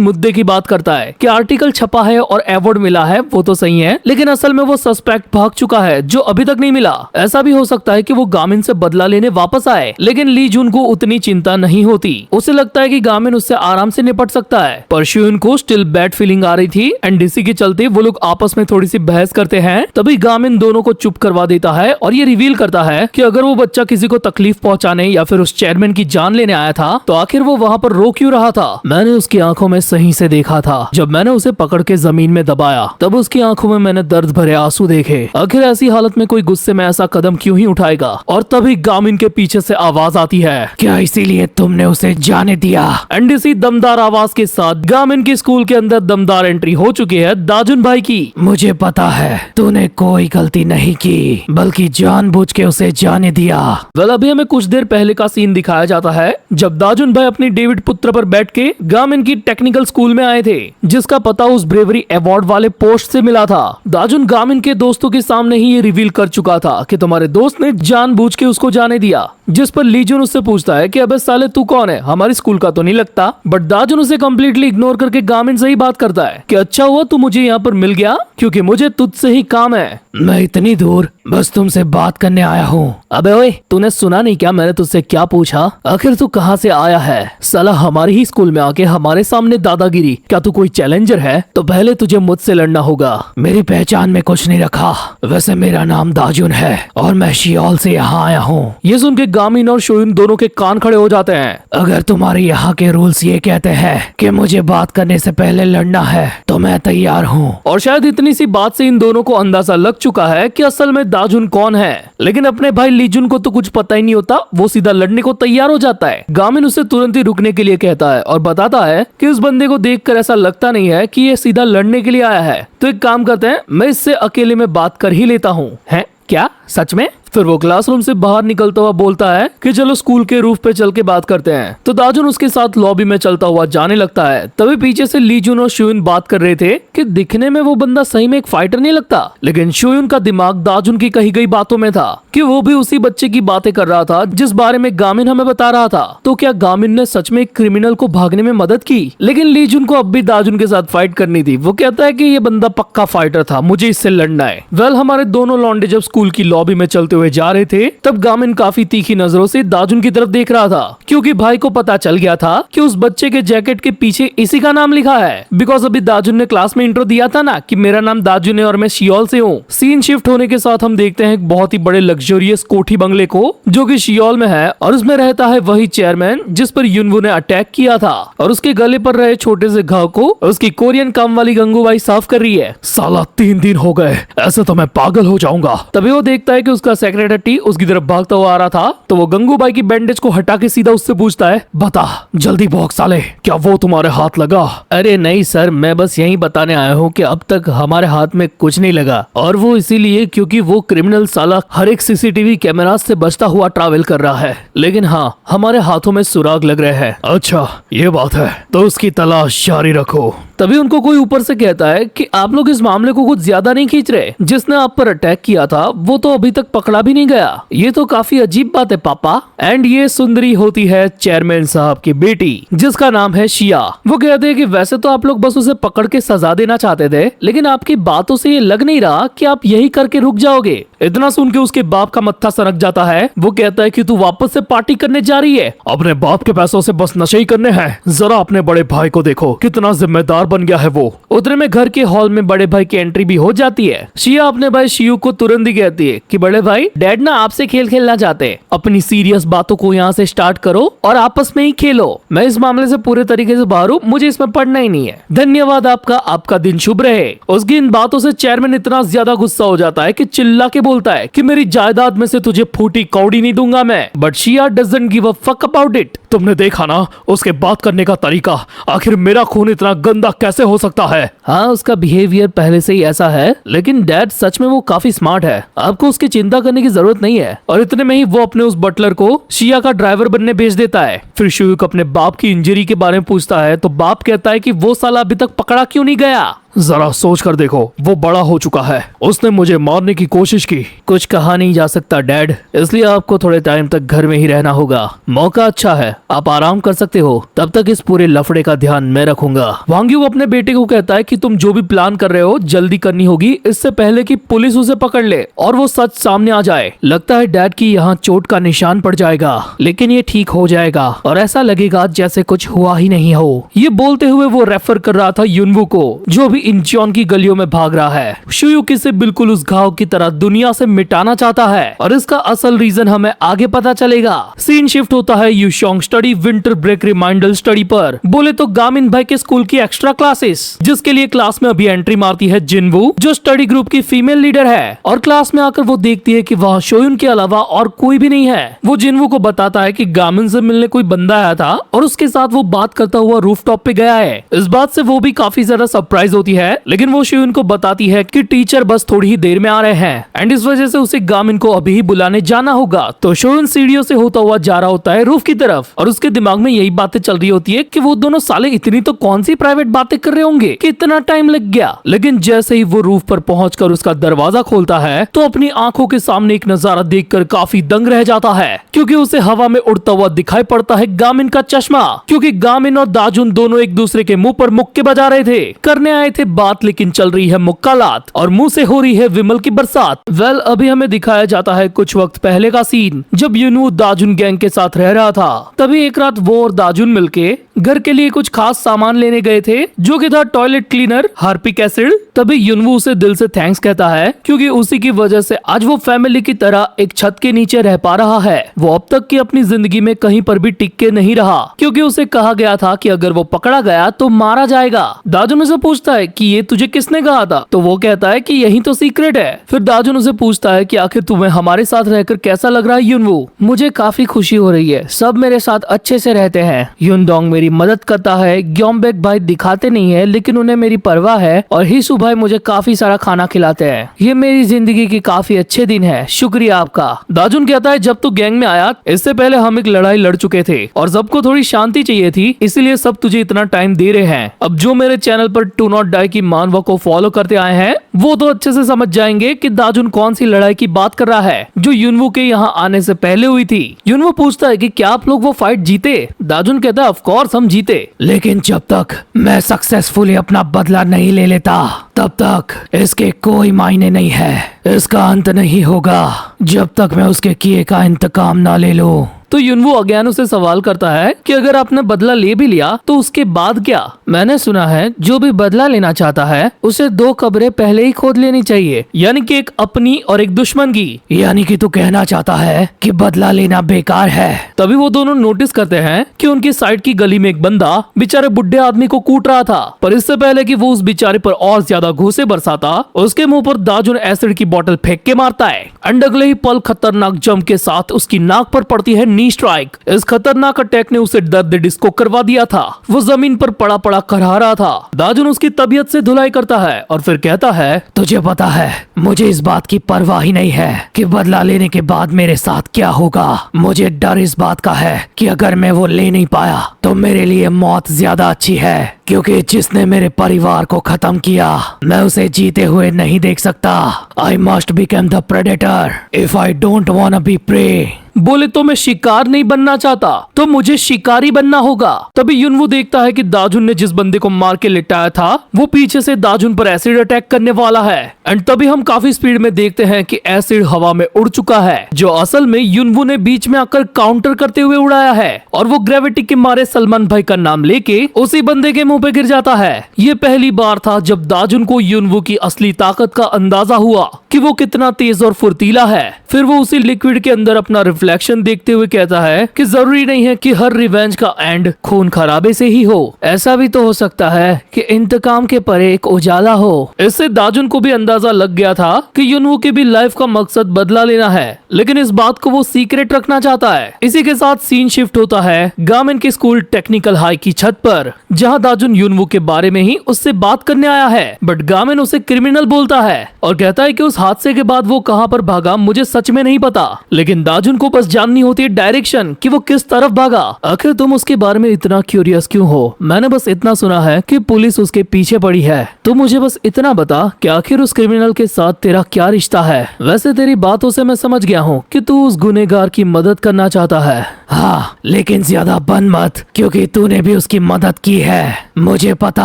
मुद्दे की बात करता है कि आर्टिकल छपा है और अवार्ड मिला है वो तो सही है, लेकिन असल में वो सस्पेक्ट भाग चुका है जो अभी तक नहीं मिला। ऐसा भी हो सकता है कि वो गामिन से बदला लेने वापस आए, लेकिन ली जून को उतनी चिंता नहीं होती। उसे लगता है कि गामिन उससे आराम से निपट सकता है, पर शियून को स्टिल बैड फीलिंग आ रही थी। एंड इसी के चलते वो लोग आपस में थोड़ी सी बहस करते हैं। तभी गामिन दोनों को चुप करवा देता है और ये रिवील करता है कि अगर वो बच्चा किसी को तकलीफ पहुंचाने या फिर उस चेयरमैन की जान लेने आया था तो आखिर वो वहाँ पर रो क्यों रहा था। मैंने उसकी आंखों में सही से देखा था, जब मैंने उसे पकड़ के जमीन में दबाया तब उसकी आंखों में मैंने दर्द भरे आंसू देखे। आखिर ऐसी हालत में कोई गुस्से में ऐसा कदम क्यों ही उठाएगा। और तभी गामिन के पीछे से आवाज आती है, क्या इसीलिए तुमने उसे जाने दिया। एंड इसी दमदार आवाज के साथ गामिन की स्कूल के अंदर दमदार एंट्री हो चुकी है दाजुन भाई की। मुझे पता है तूने कोई गलती नहीं की, बल्कि जानबूझ के उसे जाने दिया। वेल अभी हमें कुछ देर पहले का सीन दिखाया जाता है जब दाजुन भाई अपनी डेविड पुत्र पर बैठ के गामिन की टेक्निकल स्कूल में आए थे, जिसका पता उस ब्रेवरी अवार्ड वाले पोस्ट से मिला था। दाजुन गामिन के दोस्तों के सामने ही ये रिवील कर चुका था कि तुम्हारे दोस्त ने जानबूझ के उसको जाने दिया, जिस पर लीजुन उससे पूछता है कि अबे साले तू कौन है, हमारी स्कूल का तो नहीं लगता। बट दाजुन उसे कम्प्लीटली इग्नोर करके गामिन से ही बात करता है कि अच्छा हुआ तू मुझे यहाँ पर मिल गया क्योंकि मुझे तुझसे ही काम है। मैं इतनी दूर बस तुमसे बात करने आया हूँ। अबे ओए तूने सुना नहीं क्या मैंने तुझसे क्या पूछा, आखिर तू कहाँ से आया है। साला हमारे ही स्कूल में आके हमारे सामने दादागिरी, क्या तू कोई चैलेंजर है? तो पहले तुझे मुझसे लड़ना होगा। मेरी पहचान में कुछ नहीं रखा, वैसे मेरा नाम दाजुन है और मैं शियोल से यहाँ आया हूँ। ये सुन के गामिन और शोयुन दोनों के कान खड़े हो जाते हैं। अगर तुम्हारे यहाँ के रूल्स ये कहते हैं कि मुझे बात करने से पहले लड़ना है तो मैं तैयार हूँ। और शायद इतनी सी बात से इन दोनों को अंदाजा लग चुका है कि असल में दाजुन कौन है, लेकिन अपने भाई लीजुन को तो कुछ पता ही नहीं होता। वो सीधा लड़ने को तैयार हो जाता है। गामिन उसे तुरंत ही रुकने के लिए कहता है और बताता है कि इस बंदे को देखकर ऐसा लगता नहीं है कि ये सीधा लड़ने के लिए आया है, तो एक काम करते हैं मैं इससे अकेले में बात कर ही लेता हूँ। है क्या सच में? फिर वो क्लासरूम से बाहर निकलता हुआ बोलता है कि चलो स्कूल के रूफ पे चल के बात करते हैं। तो दाजुन उसके साथ लॉबी में चलता हुआ जाने लगता है। तभी पीछे से लीजुन और शोयुन बात कर रहे थे कि दिखने में वो बंदा सही में एक फाइटर नहीं लगता, लेकिन शोयुन का दिमाग दाजुन की कही गई बातों में था कि वो भी उसी बच्चे की बातें कर रहा था जिस बारे में गामिन हमें बता रहा था। तो क्या गामिन ने सच में एक क्रिमिनल को भागने में मदद की? लेकिन लीजुन को अब भी दाजुन के साथ फाइट करनी थी। वो कहता है कि ये बंदा पक्का फाइटर था, मुझे इससे लड़ना है। वेल हमारे दोनों लौंडे जब स्कूल की लॉबी में चलते हुए हुए जा रहे थे तब गामिन काफी तीखी नजरों से दाजुन की तरफ देख रहा था, क्योंकि भाई को पता चल गया था कि उस बच्चे के जैकेट के पीछे इसी का नाम लिखा है। बिकॉज अभी दाजुन ने क्लास में इंट्रो दिया था ना कि मेरा नाम दाजुन है और मैं शियोल से हूँ। सीन शिफ्ट होने के साथ हम देखते हैं एक बहुत ही बड़े लग्जरियस कोठी बंगले को जो कि शियोल में है, और उसमें रहता है वही चेयरमैन जिस पर युनवू ने अटैक किया था, और उसके गले पर रहे छोटे से घाव को उसकी कोरियन काम वाली गंगूबाई साफ कर रही है। साला 3 दिन हो गए, ऐसे तो मैं पागल हो जाऊंगा। तभी वो देखता है कि उसका सेक्रेटरी उसकी तरफ भागता हुआ आ रहा था, तो वो गंगूबाई की बैंडेज को हटा के सीधा उससे पूछता है, बता जल्दी भोग साले, क्या वो तुम्हारे हाथ लगा? अरे नहीं सर, मैं बस यही बताने आया हूँ कि अब तक हमारे हाथ में कुछ नहीं लगा, और वो इसीलिए क्योंकि वो क्रिमिनल साला हर एक सीसीटीवी कैमरा से बचता हुआ ट्रैवल कर रहा है, लेकिन हाँ हमारे हाथों में सुराग लग रहे हैं। अच्छा ये बात है, तो उसकी तलाश जारी रखो। तभी उनको कोई ऊपर से कहता है कि आप लोग इस मामले को कुछ ज्यादा नहीं खींच रहे, जिसने आप पर अटैक किया था वो तो अभी तक पकड़ा भी नहीं गया। ये तो काफी अजीब बात है पापा। एंड ये सुंदरी होती है चेयरमैन साहब की बेटी, जिसका नाम है शिया। वो कहते हैं कि वैसे तो आप लोग बस उसे पकड़ के सजा देना चाहते थे, लेकिन आपकी बातों से ये लग नहीं रहा कि आप यही करके रुक जाओगे। इतना सुन के उसके बाप का मत्था सनक जाता है। वो कहता है कि तू वापस से पार्टी करने जा रही है, अपने बाप के पैसों से बस नशे ही करने हैं। जरा अपने बड़े भाई को देखो, कितना जिम्मेदार बन गया है वो। उतने में घर के हॉल में बड़े भाई की एंट्री भी हो जाती है। शिया अपने भाई शियू को तुरंत ही कहती है कि बड़े भाई, डैड ना आपसे खेल खेलना चाहते, अपनी सीरियस बातों को यहाँ से स्टार्ट करो और आपस में ही खेलो। मैं इस मामले से पूरे तरीके से बाहर हूँ, मुझे इसमें पढ़ना ही नहीं है। धन्यवाद आपका, आपका दिन शुभ रहे। उसकी इन बातों से चेयरमैन इतना ज्यादा गुस्सा हो जाता है कि चिल्ला के बोलता है कि मेरी जायदाद में से तुझे फूटी कौड़ी नहीं दूंगा मैं। But Shia doesn't give a fuck about it. तुमने देखा ना उसके बात करने का तरीका, आखिर मेरा खून इतना गंदा कैसे हो सकता है? हाँ उसका बिहेवियर पहले से ही ऐसा है, लेकिन डैड सच में वो काफी स्मार्ट है, आपको उसकी चिंता करने की जरूरत नहीं है। और इतने में ही वो अपने उस बटलर को शिया का ड्राइवर बनने भेज देता है। फिर शियूक अपने बाप की इंजरी के बारे में पूछता है, तो बाप कहता है कि वो साला अभी तक पकड़ा क्यों नहीं गया? जरा सोच कर देखो, वो बड़ा हो चुका है, उसने मुझे मारने की कोशिश की। कुछ कहा नहीं जा सकता डैड, इसलिए आपको थोड़े टाइम तक घर में ही रहना होगा। मौका अच्छा है, आप आराम कर सकते हो, तब तक इस पूरे लफड़े का ध्यान मैं रखूंगा। वांग्यू अपने बेटे को कहता है कि तुम जो भी प्लान कर रहे हो जल्दी करनी होगी, इससे पहले कि पुलिस उसे पकड़ ले और वो सच सामने आ जाए। लगता है डैड की यहाँ चोट का निशान पड़ जाएगा, लेकिन ये ठीक हो जाएगा और ऐसा लगेगा जैसे कुछ हुआ ही नहीं हो। ये बोलते हुए वो रेफर कर रहा था युनवू को, जो भी इंचियोन की गलियों में भाग रहा है। शियूक इसे बिल्कुल उस घाव की तरह दुनिया से मिटाना चाहता है, और इसका असल रीजन हमें आगे पता चलेगा। सीन शिफ्ट होता है यूशोंग study winter break reminder study पर। बोले तो गामिन भाई के स्कूल की एक्स्ट्रा क्लासेस, जिसके लिए क्लास में अभी एंट्री मारती है जिनवू, जो स्टडी ग्रुप की फीमेल लीडर है। और क्लास में आकर वो देखती है कि वहाँ शोयुन के अलावा और कोई भी नहीं है। वो जिनवू को बताता है कि गामिन से मिलने कोई बंदा आया था और उसके साथ वो बात करता हुआ रूफटॉप पे गया है। इस बात से वो भी काफी ज्यादा सरप्राइज होती है, लेकिन वो शोयुन को बताती है कि टीचर बस थोड़ी ही देर में आ रहे हैं, एंड इस वजह से उसे गामिन को अभी ही बुलाने जाना होगा। तो शोयुन सीढ़ियों से होता हुआ जा रहा होता है रूफ की तरफ, और उसके दिमाग में यही बातें चल रही होती है कि वो दोनों साले इतनी तो कौन सी प्राइवेट बातें कर रहे होंगे कि इतना टाइम लग गया। लेकिन जैसे ही वो रूफ पर पहुंचकर उसका दरवाजा खोलता है, तो अपनी आंखों के सामने एक नजारा देखकर काफी दंग रह जाता है, क्योंकि उसे हवा में उड़ता हुआ दिखाई पड़ता है गामिन का चश्मा। क्योंकि गामिन और दाजुन दोनों एक दूसरे के मुंह पर मुक्के बजा रहे थे, करने आए थे बात, लेकिन चल रही है मुक्कालात और मुंह से हो रही है विमल की बरसात। वेल अभी हमें दिखाया जाता है कुछ वक्त पहले का सीन, जब युनवू दाजुन गैंग के साथ रह रहा था। तभी एक रात वो और दाजुन मिलके घर के लिए कुछ खास सामान लेने गए थे, जो कि था टॉयलेट क्लीनर, हार्पिक एसिड। तभी युनवू उसे दिल से थैंक्स कहता है, क्योंकि उसी की वजह से आज वो फैमिली की तरह एक छत के नीचे रह पा रहा है। वो अब तक की अपनी जिंदगी में कहीं पर भी टिक के नहीं रहा, क्योंकि उसे कहा गया था कि अगर वो पकड़ा गया तो मारा जाएगा। दाजुन उसे पूछता है कि ये तुझे किसने कहा था, तो वो कहता है कि यही तो सीक्रेट है। फिर दाजुन उसे पूछता है कि आखिर तुम्हें हमारे साथ रहकर कैसा लग रहा है युनवू? मुझे काफी खुशी हो रही है, सब मेरे साथ अच्छे से रहते हैं। युनडोंग मेरी मदद करता है, ग्योमबेक भाई दिखाते नहीं है लेकिन उन्हें मेरी परवाह है, और हिसू भाई मुझे काफी सारा खाना खिलाते हैं। ये मेरी जिंदगी की काफी अच्छे दिन है, शुक्रिया आपका। दाजुन कहता है जब तू गैंग में आया इससे पहले हम एक लड़ाई लड़ चुके थे और सबको थोड़ी शांति चाहिए थी, इसलिए सब तुझे इतना टाइम दे रहे हैं। अब जो मेरे चैनल पर टू नॉट डाई की मानवा को फॉलो करते आए हैं वो तो अच्छे से समझ जाएंगे कि दाजुन कौन सी लड़ाई की बात कर रहा है, जो युनवू के यहाँ आने से पहले हुई थी। युनवू पूछता है कि क्या आप लोग वो फाइट जीते? दाजुन कहता है ऑफ कोर्स हम जीते, लेकिन जब तक मैं सक्सेसफुली अपना बदला नहीं ले लेता तब तक इसके कोई मायने नहीं है। इसका अंत नहीं होगा जब तक मैं उसके किए का इंतकाम ना ले लूं। तो युनवू अज्ञान से सवाल करता है कि अगर आपने बदला ले भी लिया तो उसके बाद क्या? मैंने सुना है जो भी बदला लेना चाहता है उसे 2 कब्रें पहले ही खोद लेनी चाहिए, यानी कि एक अपनी और एक दुश्मन की। यानी कि तू कहना चाहता है कि बदला लेना बेकार है। तभी वो दोनों नोटिस करते हैं कि उनकी साइड की गली में एक बंदा बेचारे बुढ़े आदमी को कूट रहा था, पर इससे पहले कि वो उस बेचारे पर और ज्यादा घूंसे बरसाता, उसके मुंह पर दाजुन एसिड की बोतल फेंक के मारता है। एंड अगले ही पल खतरनाक जंप के साथ उसकी नाक पर पड़ती है नी स्ट्राइक। इस खतरनाक अटैक ने उसे दर्द डिस्को करवा दिया था। वो जमीन पर पड़ा पड़ा करहा रहा था। दाजुन उसकी तबीयत से धुलाई करता है और फिर कहता है, तुझे पता है मुझे इस बात की परवाह ही नहीं है कि बदला लेने के बाद मेरे साथ क्या होगा। मुझे डर इस बात का है कि अगर मैं वो ले नहीं पाया तो मेरे लिए मौत ज्यादा अच्छी है, क्योंकि जिसने मेरे परिवार को खत्म किया मैं उसे जीते हुए नहीं देख सकता। I must become the predator if I don't want be prey. बोले तो मैं शिकार नहीं बनना चाहता तो मुझे शिकारी बनना होगा। तभी युनवू देखता है कि दाजुन ने जिस बंदे को मार के लिटाया था वो पीछे से दाजुन पर एसिड अटैक करने वाला है। एंड तभी हम काफी स्पीड में देखते हैं कि एसिड हवा में उड़ चुका है, जो असल में युनवू ने बीच में आकर काउंटर करते हुए उड़ाया है, और वो ग्रेविटी के मारे सलमान भाई का नाम लेके उसी बंदे के मुंह पे गिर जाता है। ये पहली बार था जब दाजुन को युनवू की असली ताकत का अंदाजा हुआ कि वो कितना तेज और फुर्तीला है। फिर वो उसी लिक्विड के अंदर अपना रिफ्लेक्शन देखते हुए कहता है कि जरूरी नहीं है कि हर रिवेंज का एंड खून खराबे से ही हो, ऐसा भी तो हो सकता है कि इंतकाम के परे एक उजाला हो। इससे दाजुन को भी अंदाजा लग गया था कि युनवू की भी लाइफ का मकसद बदला लेना है, लेकिन इस बात को वो सीक्रेट रखना चाहता है। इसी के साथ सीन शिफ्ट होता है गामेन के स्कूल टेक्निकल हाई की छत पर, जहाँ दाजुन युनवू के बारे में ही उससे बात करने आया है, बट गामेन उसे क्रिमिनल बोलता है और कहता है कि उस हादसे के बाद वो कहाँ पर भागा मुझे सच में नहीं पता, लेकिन दाजुन को बस जाननी होती है डायरेक्शन कि वो किस तरफ भागा। आखिर तुम उसके बारे में इतना क्यूरियस क्यों हो? मैंने बस इतना सुना है कि पुलिस उसके पीछे पड़ी है, तो मुझे बस इतना बता कि आखिर उस क्रिमिनल के साथ तेरा क्या रिश्ता है? वैसे तेरी बातों से मैं समझ गया हूँ कि तू उस गुनहगार की मदद करना चाहता है। हाँ, लेकिन ज्यादा बन मत, क्योंकि तूने भी उसकी मदद की है। मुझे पता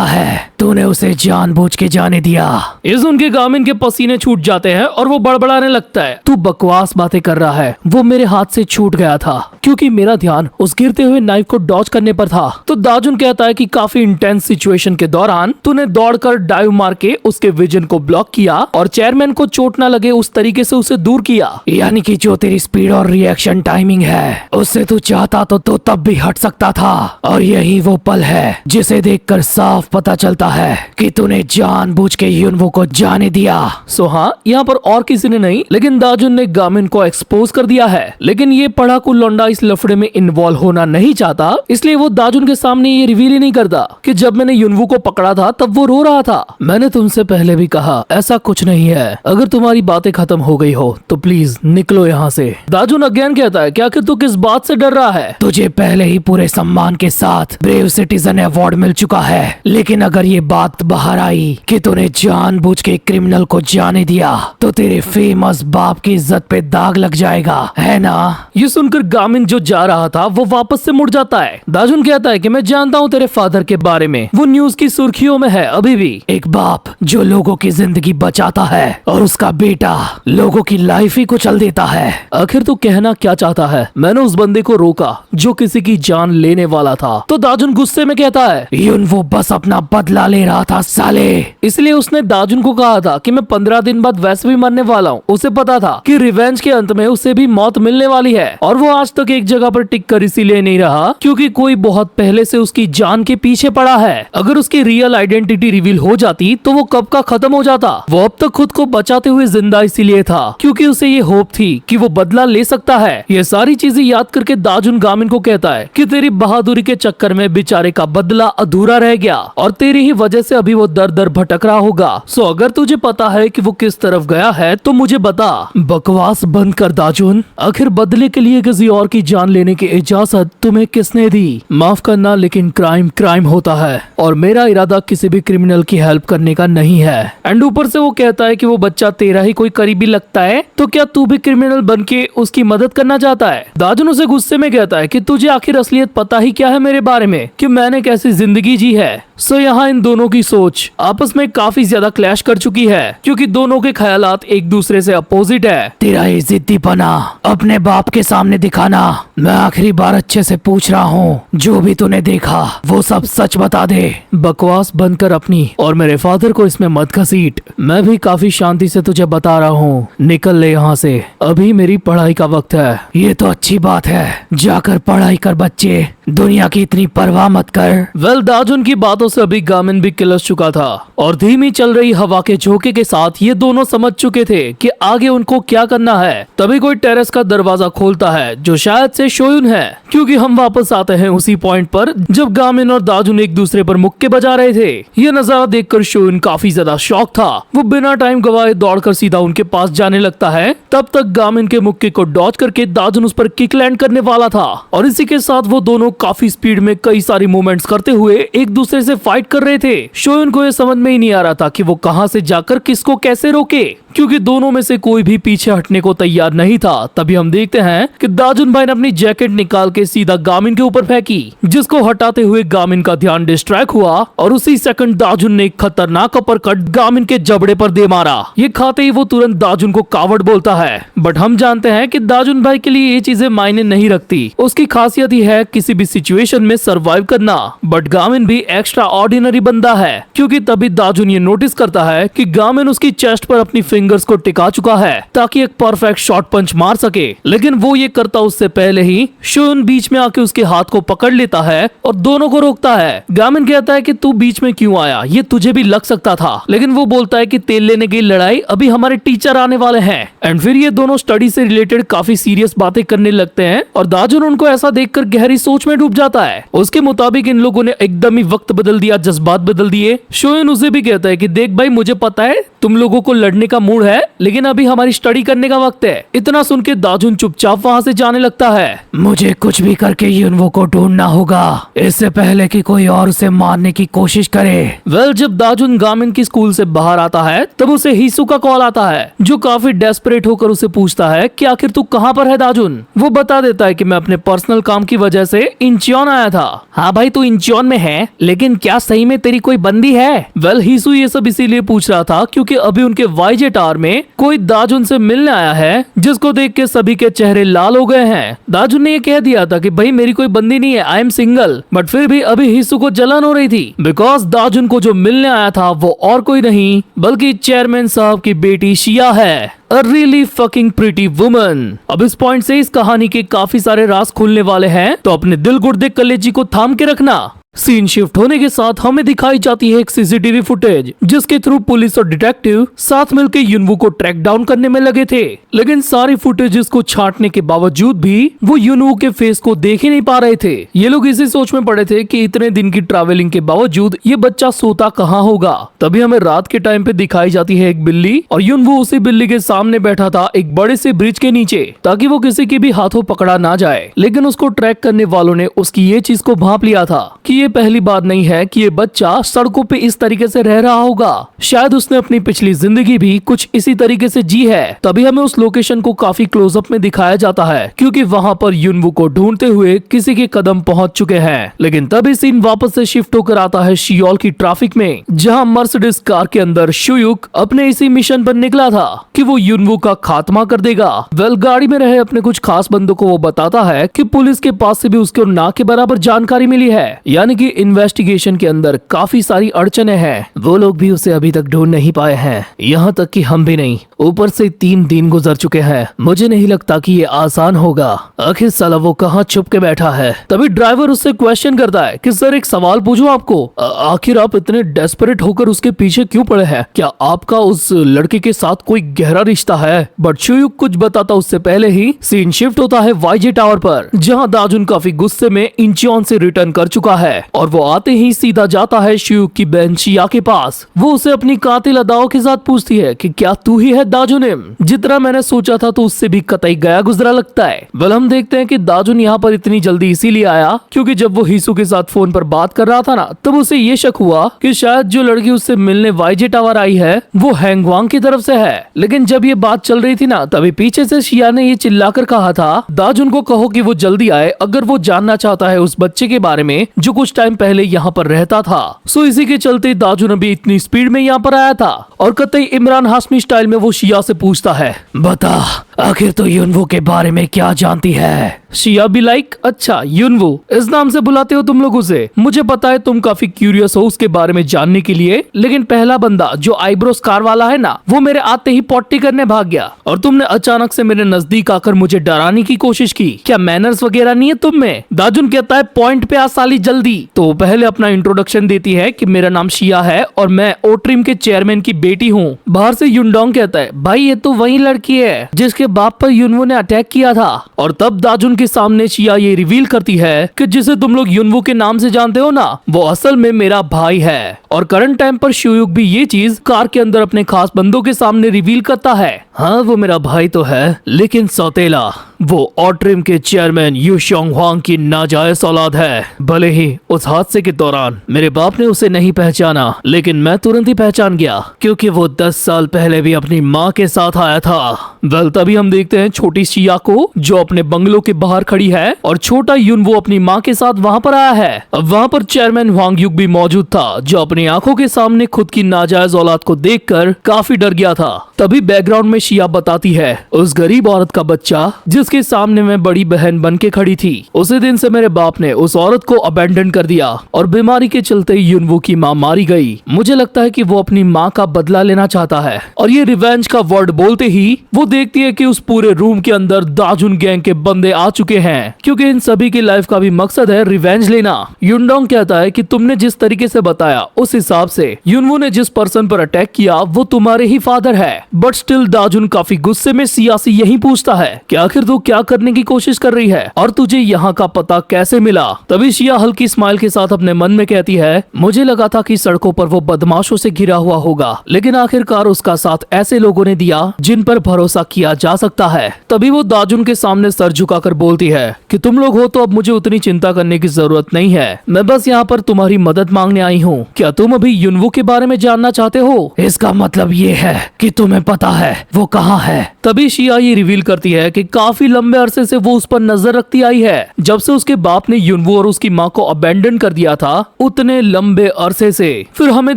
है तूने उसे जानबूझ के जाने दिया। इस उनके गामिन के पसीने छूट जाते हैं और वो बड़बड़ाने लगता है, तू बकवास बातें कर रहा है, वो मेरे हाथ से छूट गया था क्योंकि मेरा ध्यान उस गिरते हुए नाइफ को डॉज करने पर था। तो दाजुन कहता है कि काफी इंटेंस सिचुएशन के दौरान तूने दौड़कर डाइव मार के उसके विजन को ब्लॉक किया और चेयरमैन को चोट न लगे उस तरीके से उसे दूर किया। यानी कि जो तेरी स्पीड और रिएक्शन टाइमिंग है उससे तू चाहता तो तब भी हट सकता था, और यही वो पल है जिसे देखकर साफ पता चलता है कि तूने जानबूझ के युनवू को जाने दिया। सो हाँ, यहाँ पर और किसी ने नहीं, लेकिन दाजुन ने गामिन को एक्सपोज कर दिया है। लेकिन ये पढ़ाकू लौंडा इस लफड़े में इन्वॉल्व होना नहीं चाहता, इसलिए वो दाजुन के सामने ये रिवील ही नहीं करता कि जब मैंने युनवू को पकड़ा था तब वो रो रहा था। मैंने तुमसे पहले भी कहा ऐसा कुछ नहीं है, अगर तुम्हारी बातें खत्म हो गई हो तो प्लीज निकलो यहाँ से। दाजुन अज्ञान कहता है कि आखिर तू किस बात से डर रहा है? तुझे पहले ही पूरे सम्मान के साथ ब्रेव सिटीजन अवार्ड मिल चुका है, लेकिन अगर ये बात बाहर आई कि तूने जानबूझ के क्रिमिनल को जाने दिया तो तेरे फेमस बाप की इज्जत पे दाग लग जाएगा, है ना? ये सुनकर गामिन जो जा रहा था वो वापस से मुड़ जाता है। दाजुन कहता है कि मैं जानता हूँ तेरे फादर के बारे में, वो न्यूज की सुर्खियों में है अभी भी। एक बाप जो लोगों की जिंदगी बचाता है और उसका बेटा लोगों की लाइफ ही कुचल देता है। आखिर तू कहना क्या चाहता है? मैंने उस बंदे को रोका जो किसी की जान लेने वाला था। तो दाजुन गुस्से में कहता है, युनवू बस अपना बदला ले रहा था साले, इसलिए उसने दाजुन को कहा था कि मैं 15 दिन बाद वैसे भी मरने वाला हूँ। उसे पता था कि रिवेंज के अंत में उसे भी मौत मिलने वाली है, और वो आज तक एक जगह पर टिक कर इसीलिए नहीं रहा क्योंकि कोई बहुत पहले से उसकी जान के पीछे पड़ा है। अगर उसकी रियल आइडेंटिटी रिवील हो जाती तो वो कब का खत्म हो जाता। वो अब तक खुद को बचाते हुए जिंदा इसीलिए था क्योंकि उसे ये होप थी कि वो बदला ले सकता है। ये सारी चीजें याद करके दाजुन गामिन को कहता है कि तेरी बहादुरी के चक्कर में बेचारे का बदला अधूरा रह गया और तेरी ही वजह से अभी वो दर दर भटक रहा होगा। सो अगर तुझे पता है कि वो किस तरफ गया है तो मुझे बता। बकवास बंद कर दाजुन, आखिर बदले के लिए किसी और की जान लेने की इजाजत तुम्हें किसने दी? माफ करना, लेकिन क्राइम क्राइम होता है और मेरा इरादा किसी भी क्रिमिनल की हेल्प करने का नहीं है। एंड ऊपर से वो कहता है कि वो बच्चा तेरा ही कोई करीबी लगता है, तो क्या तू भी क्रिमिनल बन के उसकी मदद करना चाहता है? दाजुन उसे गुस्से में कहता है कि तुझे आखिर असलियत पता ही क्या है मेरे बारे में, कि मैंने कैसी जिंदगी जी है। सो यहाँ इन दोनों की सोच आपस में काफी ज्यादा क्लैश कर चुकी है, क्योंकि दोनों के ख्यालात एक दूसरे से अपोजिट है। तेरा ये जिद्दीपना अपने बाप के सामने दिखाना। मैं आखिरी बार अच्छे से पूछ रहा हूँ, जो भी तूने देखा वो सब सच बता दे। बकवास बंद कर अपनी और मेरे फादर को इसमें मत घसीट। मैं भी काफी शांति से तुझे बता रहा हूँ, निकल ले यहाँ से, अभी मेरी पढ़ाई का वक्त है। ये तो अच्छी बात है, जाकर पढ़ाई कर बच्चे, दुनिया की इतनी परवाह मत कर। वेल, दाजुन की बातों से अभी गामिन भी किलस चुका था और धीमी चल रही हवा के झोंके के साथ ये दोनों समझ चुके थे कि आगे उनको क्या करना है। तभी कोई टेरेस का दरवाजा खोलता है, जो शायद से शोयुन है, क्योंकि हम वापस आते हैं उसी पॉइंट पर जब गामिन और दाजुन एक दूसरे पर मुक्के बजा रहे थे। ये नजारा देखकर शोयुन काफी ज्यादा शॉक था। वो बिना टाइम गवाए दौड़कर सीधा उनके पास जाने लगता है। तब तक गामिन के मुक्के को डॉज करके दाजुन उस पर किक लैंड करने वाला था और इसी के साथ वो दोनों काफी स्पीड में कई सारी मूवमेंट्स करते हुए एक दूसरे से फाइट कर रहे थे। शोयुन को ये समझ में ही नहीं आ रहा था कि वो कहां से जाकर किसको कैसे रोके, क्योंकि दोनों में से कोई भी पीछे हटने को तैयार नहीं था। तभी हम देखते हैं कि दाजुन भाई ने अपनी जैकेट निकाल के सीधा गामिन के ऊपर फेंकी, जिसको हटाते हुए गामिन का ध्यान डिस्ट्रैक्ट हुआ और उसी सेकंड दाजुन ने एक खतरनाक अपरकट गामिन के जबड़े पर दे मारा। ये खाते ही वो तुरंत दाजुन को कावड़ बोलता है, बट हम जानते हैं कि दाजुन भाई के लिए ये चीजें मायने नहीं रखती। उसकी खासियत ही है किसी भी सिचुएशन में सरवाइव करना। बट गामिन भी एक्स्ट्रा ऑर्डिनरी बंदा है, क्योंकि तभी दाजुन ये नोटिस करता है कि गामिन उसकी चेस्ट पर अपनी फिंगर्स को टिका चुका है ताकि एक परफेक्ट शॉट पंच मार सके। लेकिन वो ये करता उससे पहले ही शोयुन बीच में आके उसके हाथ को पकड़ लेता है और दोनों को रोकता है। गामिन कहता है कि तू बीच में क्यों आया, ये तुझे भी लग सकता था। लेकिन वो बोलता है कि तेल लेने की लड़ाई अभी हमारे टीचर आने वाले हैं। एंड फिर ये दोनों स्टडी से रिलेटेड काफी सीरियस बातें करने लगते हैं और दाजुन उनको ऐसा देखकर गहरी सोच में डूब जाता है। उसके मुताबिक इन लोगों ने एकदम ही वक्त बदल दिया, जज्बात बदल दिए। शोयुन उसे भी कहता है कि देख भाई, मुझे पता है तुम लोगों को लड़ने का मूड है, लेकिन अभी हमारी स्टडी करने का वक्त है। इतना सुन के दाजुन चुपचाप वहाँ से जाने लगता है। मुझे कुछ भी करके युनवो को ढूंढना होगा, इससे पहले कि कोई और उसे मारने की कोशिश करे। वेल, जब दाजुन गामिन की स्कूल से बाहर आता है तब उसे हिसू का कॉल आता है, जो काफी डेस्परेट होकर उसे पूछता है कि आखिर तू कहाँ पर है दाजुन। वो बता देता है कि मैं अपने पर्सनल काम की वजह से इंचियोन आया था। हाँ भाई, तू इंचियोन में है, लेकिन क्या सही में तेरी कोई बंदी है? वेल, हिसू ये सब इसीलिए पूछ रहा था क्योंकि अभी उनके वाईजे टावर में कोई दाजुन से मिलने आया है, जिसको देख के सभी के चेहरे लाल हो गए हैं। दाजुन ने ये कह दिया था कि भाई मेरी कोई बंदी नहीं है, आई एम सिंगल। बट फिर भी अभी हिसू को जलन हो रही थी, बिकॉज दाजुन को जो मिलने आया था वो और कोई नहीं बल्कि चेयरमैन साहब की बेटी शिया है। A really fucking pretty woman। अब इस पॉइंट से इस कहानी के काफी सारे राज खुलने वाले हैं, तो अपने दिल गुर्दे कलेजी को थाम के रखना। सीन शिफ्ट होने के साथ हमें दिखाई जाती है एक सीसीटीवी फुटेज, जिसके थ्रू पुलिस और डिटेक्टिव साथ मिलकर युनवो को ट्रैक डाउन करने में लगे थे। लेकिन सारी फुटेजेस को छांटने के बावजूद भी वो युनवो के फेस को देख ही नहीं पा रहे थे। ये लोग इसी सोच में पड़े थे कि इतने दिन की ट्रैवलिंग के बावजूद ये बच्चा सोता कहाँ होगा। तभी हमें रात के टाइम पे दिखाई जाती है एक बिल्ली, और युनवो उसी बिल्ली के सामने बैठा था एक बड़े से ब्रिज के नीचे, ताकि वो किसी के भी हाथों पकड़ा ना जाए। लेकिन उसको ट्रैक करने वालों ने उसकी ये चीज को भांप लिया था कि ये पहली बात नहीं है कि ये बच्चा सड़कों पे इस तरीके से रह रहा होगा। शायद उसने अपनी पिछली जिंदगी भी कुछ इसी तरीके से जी है। तभी हमें उस लोकेशन को काफी क्लोजअप में दिखाया जाता है, क्योंकि वहाँ पर युनवो को ढूंढते हुए किसी के कदम पहुंच चुके हैं। लेकिन तभी सीन वापस से शिफ्ट होकर आता है शियोल की ट्रैफिक में, जहाँ मर्सिडीज कार के अंदर शुयुक अपने इसी मिशन पर निकला था कि वो युनवो का खात्मा कर देगा। वेल, गाड़ी में रहे अपने कुछ खास बंदों को वो बताता है कि पुलिस के पास से भी उसके ना के बराबर जानकारी मिली है, यानी कि इन्वेस्टिगेशन के अंदर काफी सारी अड़चने हैं। वो लोग भी उसे अभी तक ढूंढ नहीं पाए हैं, यहाँ तक कि हम भी नहीं। ऊपर से 3 दिन गुजर चुके हैं। मुझे नहीं लगता कि ये आसान होगा। आखिर साला वो कहाँ छुप के बैठा है। तभी ड्राइवर उससे क्वेश्चन करता है कि सर, एक सवाल पूछूं आपको, आखिर आप इतने डेस्परेट होकर उसके पीछे क्यों पड़े हैं? क्या आपका उस लड़के के साथ कोई गहरा रिश्ता है? बट शुयुक कुछ बताता उससे पहले ही सीन शिफ्ट होता है वाईजे टावर पर, जहाँ दाजुन काफी गुस्से में इंचियोन से रिटर्न कर चुका है। और वो आते ही सीधा जाता है शियुक की बहन शिया के पास। वो उसे अपनी कातिल अदाओं के साथ पूछती है कि क्या तू ही है दाजुनिम? जितना मैंने सोचा था तो उससे भी कतई गया गुजरा लगता है। वेल हम देखते हैं कि दाजुन यहाँ पर इतनी जल्दी इसीलिए आया क्योंकि जब वो हिसू के साथ फोन पर बात कर रहा था ना, तब उसे ये शक हुआ कि शायद जो लड़की उससे मिलने वाईजे टावर आई है वो हैंगवांग की तरफ से है। लेकिन जब ये बात चल रही थी ना, तभी पीछे से शिया ने ये चिल्लाकर कहा था, दाजुन को कहो कि वो जल्दी आए अगर वो जानना चाहता है उस बच्चे के बारे में जो कुछ टाइम पहले यहाँ पर रहता था। सो इसी के चलते दाजुन अभी इतनी स्पीड में यहाँ पर आया था और कतई इमरान हाशमी स्टाइल में वो शिया से पूछता है, बता आखिर तो युनवो के बारे में क्या जानती है? शिया भी लाइक, अच्छा युनवो इस नाम से बुलाते हो तुम लोग उसे? मुझे पता है तुम काफी क्यूरियस हो उसके बारे में जानने के लिए, लेकिन पहला बंदा जो आईब्रो स्कार वाला है ना, वो मेरे आते ही पॉटी करने भाग गया और तुमने अचानक से मेरे नजदीक आकर मुझे डराने की कोशिश की। क्या मैनर्स वगैरह नहीं है तुम में? दाजुन कहता है पॉइंट पे आ साली जल्दी। तो पहले अपना इंट्रोडक्शन देती है कि मेरा नाम शिया है और मैं ओट्रिम के चेयरमैन की बेटी हूँ। बाहर से युनडोंग कहता है, भाई ये तो वही लड़की है जिसके बाप पर युनवो ने अटैक किया था। और तब दाजुन के सामने शिया ये रिवील करती है कि जिसे तुम लोग युनवो के नाम से जानते हो ना, वो असल में मेरा भाई है। और करंट टाइम पर शियुक भी ये चीज कार के अंदर अपने खास बंदों के सामने रिवील करता है। हाँ वो मेरा भाई तो है, लेकिन सौतेला। वो ओट्रिम के चेयरमैन यू शोंग हुआंग की नाजायज औलाद है। भले ही उस हादसे के दौरान मेरे बाप ने उसे नहीं पहचाना, लेकिन मैं तुरंत ही पहचान गया क्योंकि वो 10 साल पहले भी अपनी माँ के साथ आया था। वेल तभी हम देखते हैं छोटी शिया को जो अपने बंगलों के बाहर खड़ी है और छोटा युनवो अपनी माँ के साथ वहाँ पर आया है। अब वहाँ पर चेयरमैन हुआंग युक भी मौजूद था जो अपनी आंखों के सामने खुद की नाजायज औलाद को देखकर काफी डर गया था। तभी बैकग्राउंड में शिया बताती है, उस गरीब औरत का बच्चा जिसके सामने मैं बड़ी बहन बन के खड़ी थी, उसी दिन से मेरे बाप ने उस औरत को अबेंडन कर दिया और बीमारी के चलते युनवो की माँ मारी गई। मुझे लगता है कि वो अपनी माँ का बदला लेना चाहता है। और ये रिवेंज का वर्ड बोलते ही वो देखती है कि उस पूरे रूम के अंदर दाजुन गैंग के बंदे आ चुके हैं क्योंकि इन सभी की लाइफ का भी मकसद है रिवेंज लेना। युनडोंग कहता है कि तुमने जिस तरीके से बताया उस हिसाब से युनवो ने जिस पर्सन पर अटैक किया वो तुम्हारे ही फादर है। बट स्टिल दाजुन काफी गुस्से में शिया से यही पूछता है कि आखिर तू क्या करने की कोशिश कर रही है और तुझे यहाँ का पता कैसे मिला? तभी शिया हल्की स्माइल के साथ अपने मन में कहती है, मुझे लगा था कि सड़कों पर वो बदमाशों से घिरा हुआ होगा, लेकिन आखिरकार उसका साथ ऐसे लोगों ने दिया जिन पर भरोसा किया जा सकता है। तभी वो दाजुन के सामने सर झुकाकर बोलती है कि तुम लोग हो तो अब मुझे उतनी चिंता करने की जरूरत नहीं है, मैं बस यहाँ पर तुम्हारी मदद मांगने आई हूँ। क्या तुम अभी युनवो के बारे में जानना चाहते हो? इसका मतलब ये है कि तुम्हें पता है वो कहाँ है? तभी शिया ये रिवील करती है कि काफी लंबे अरसे से वो उस पर नजर रखती आई है, जब से उसके बाप ने युनवो और उसकी माँ को अबेंडन कर दिया था, उतने लंबे अरसे से। फिर हमें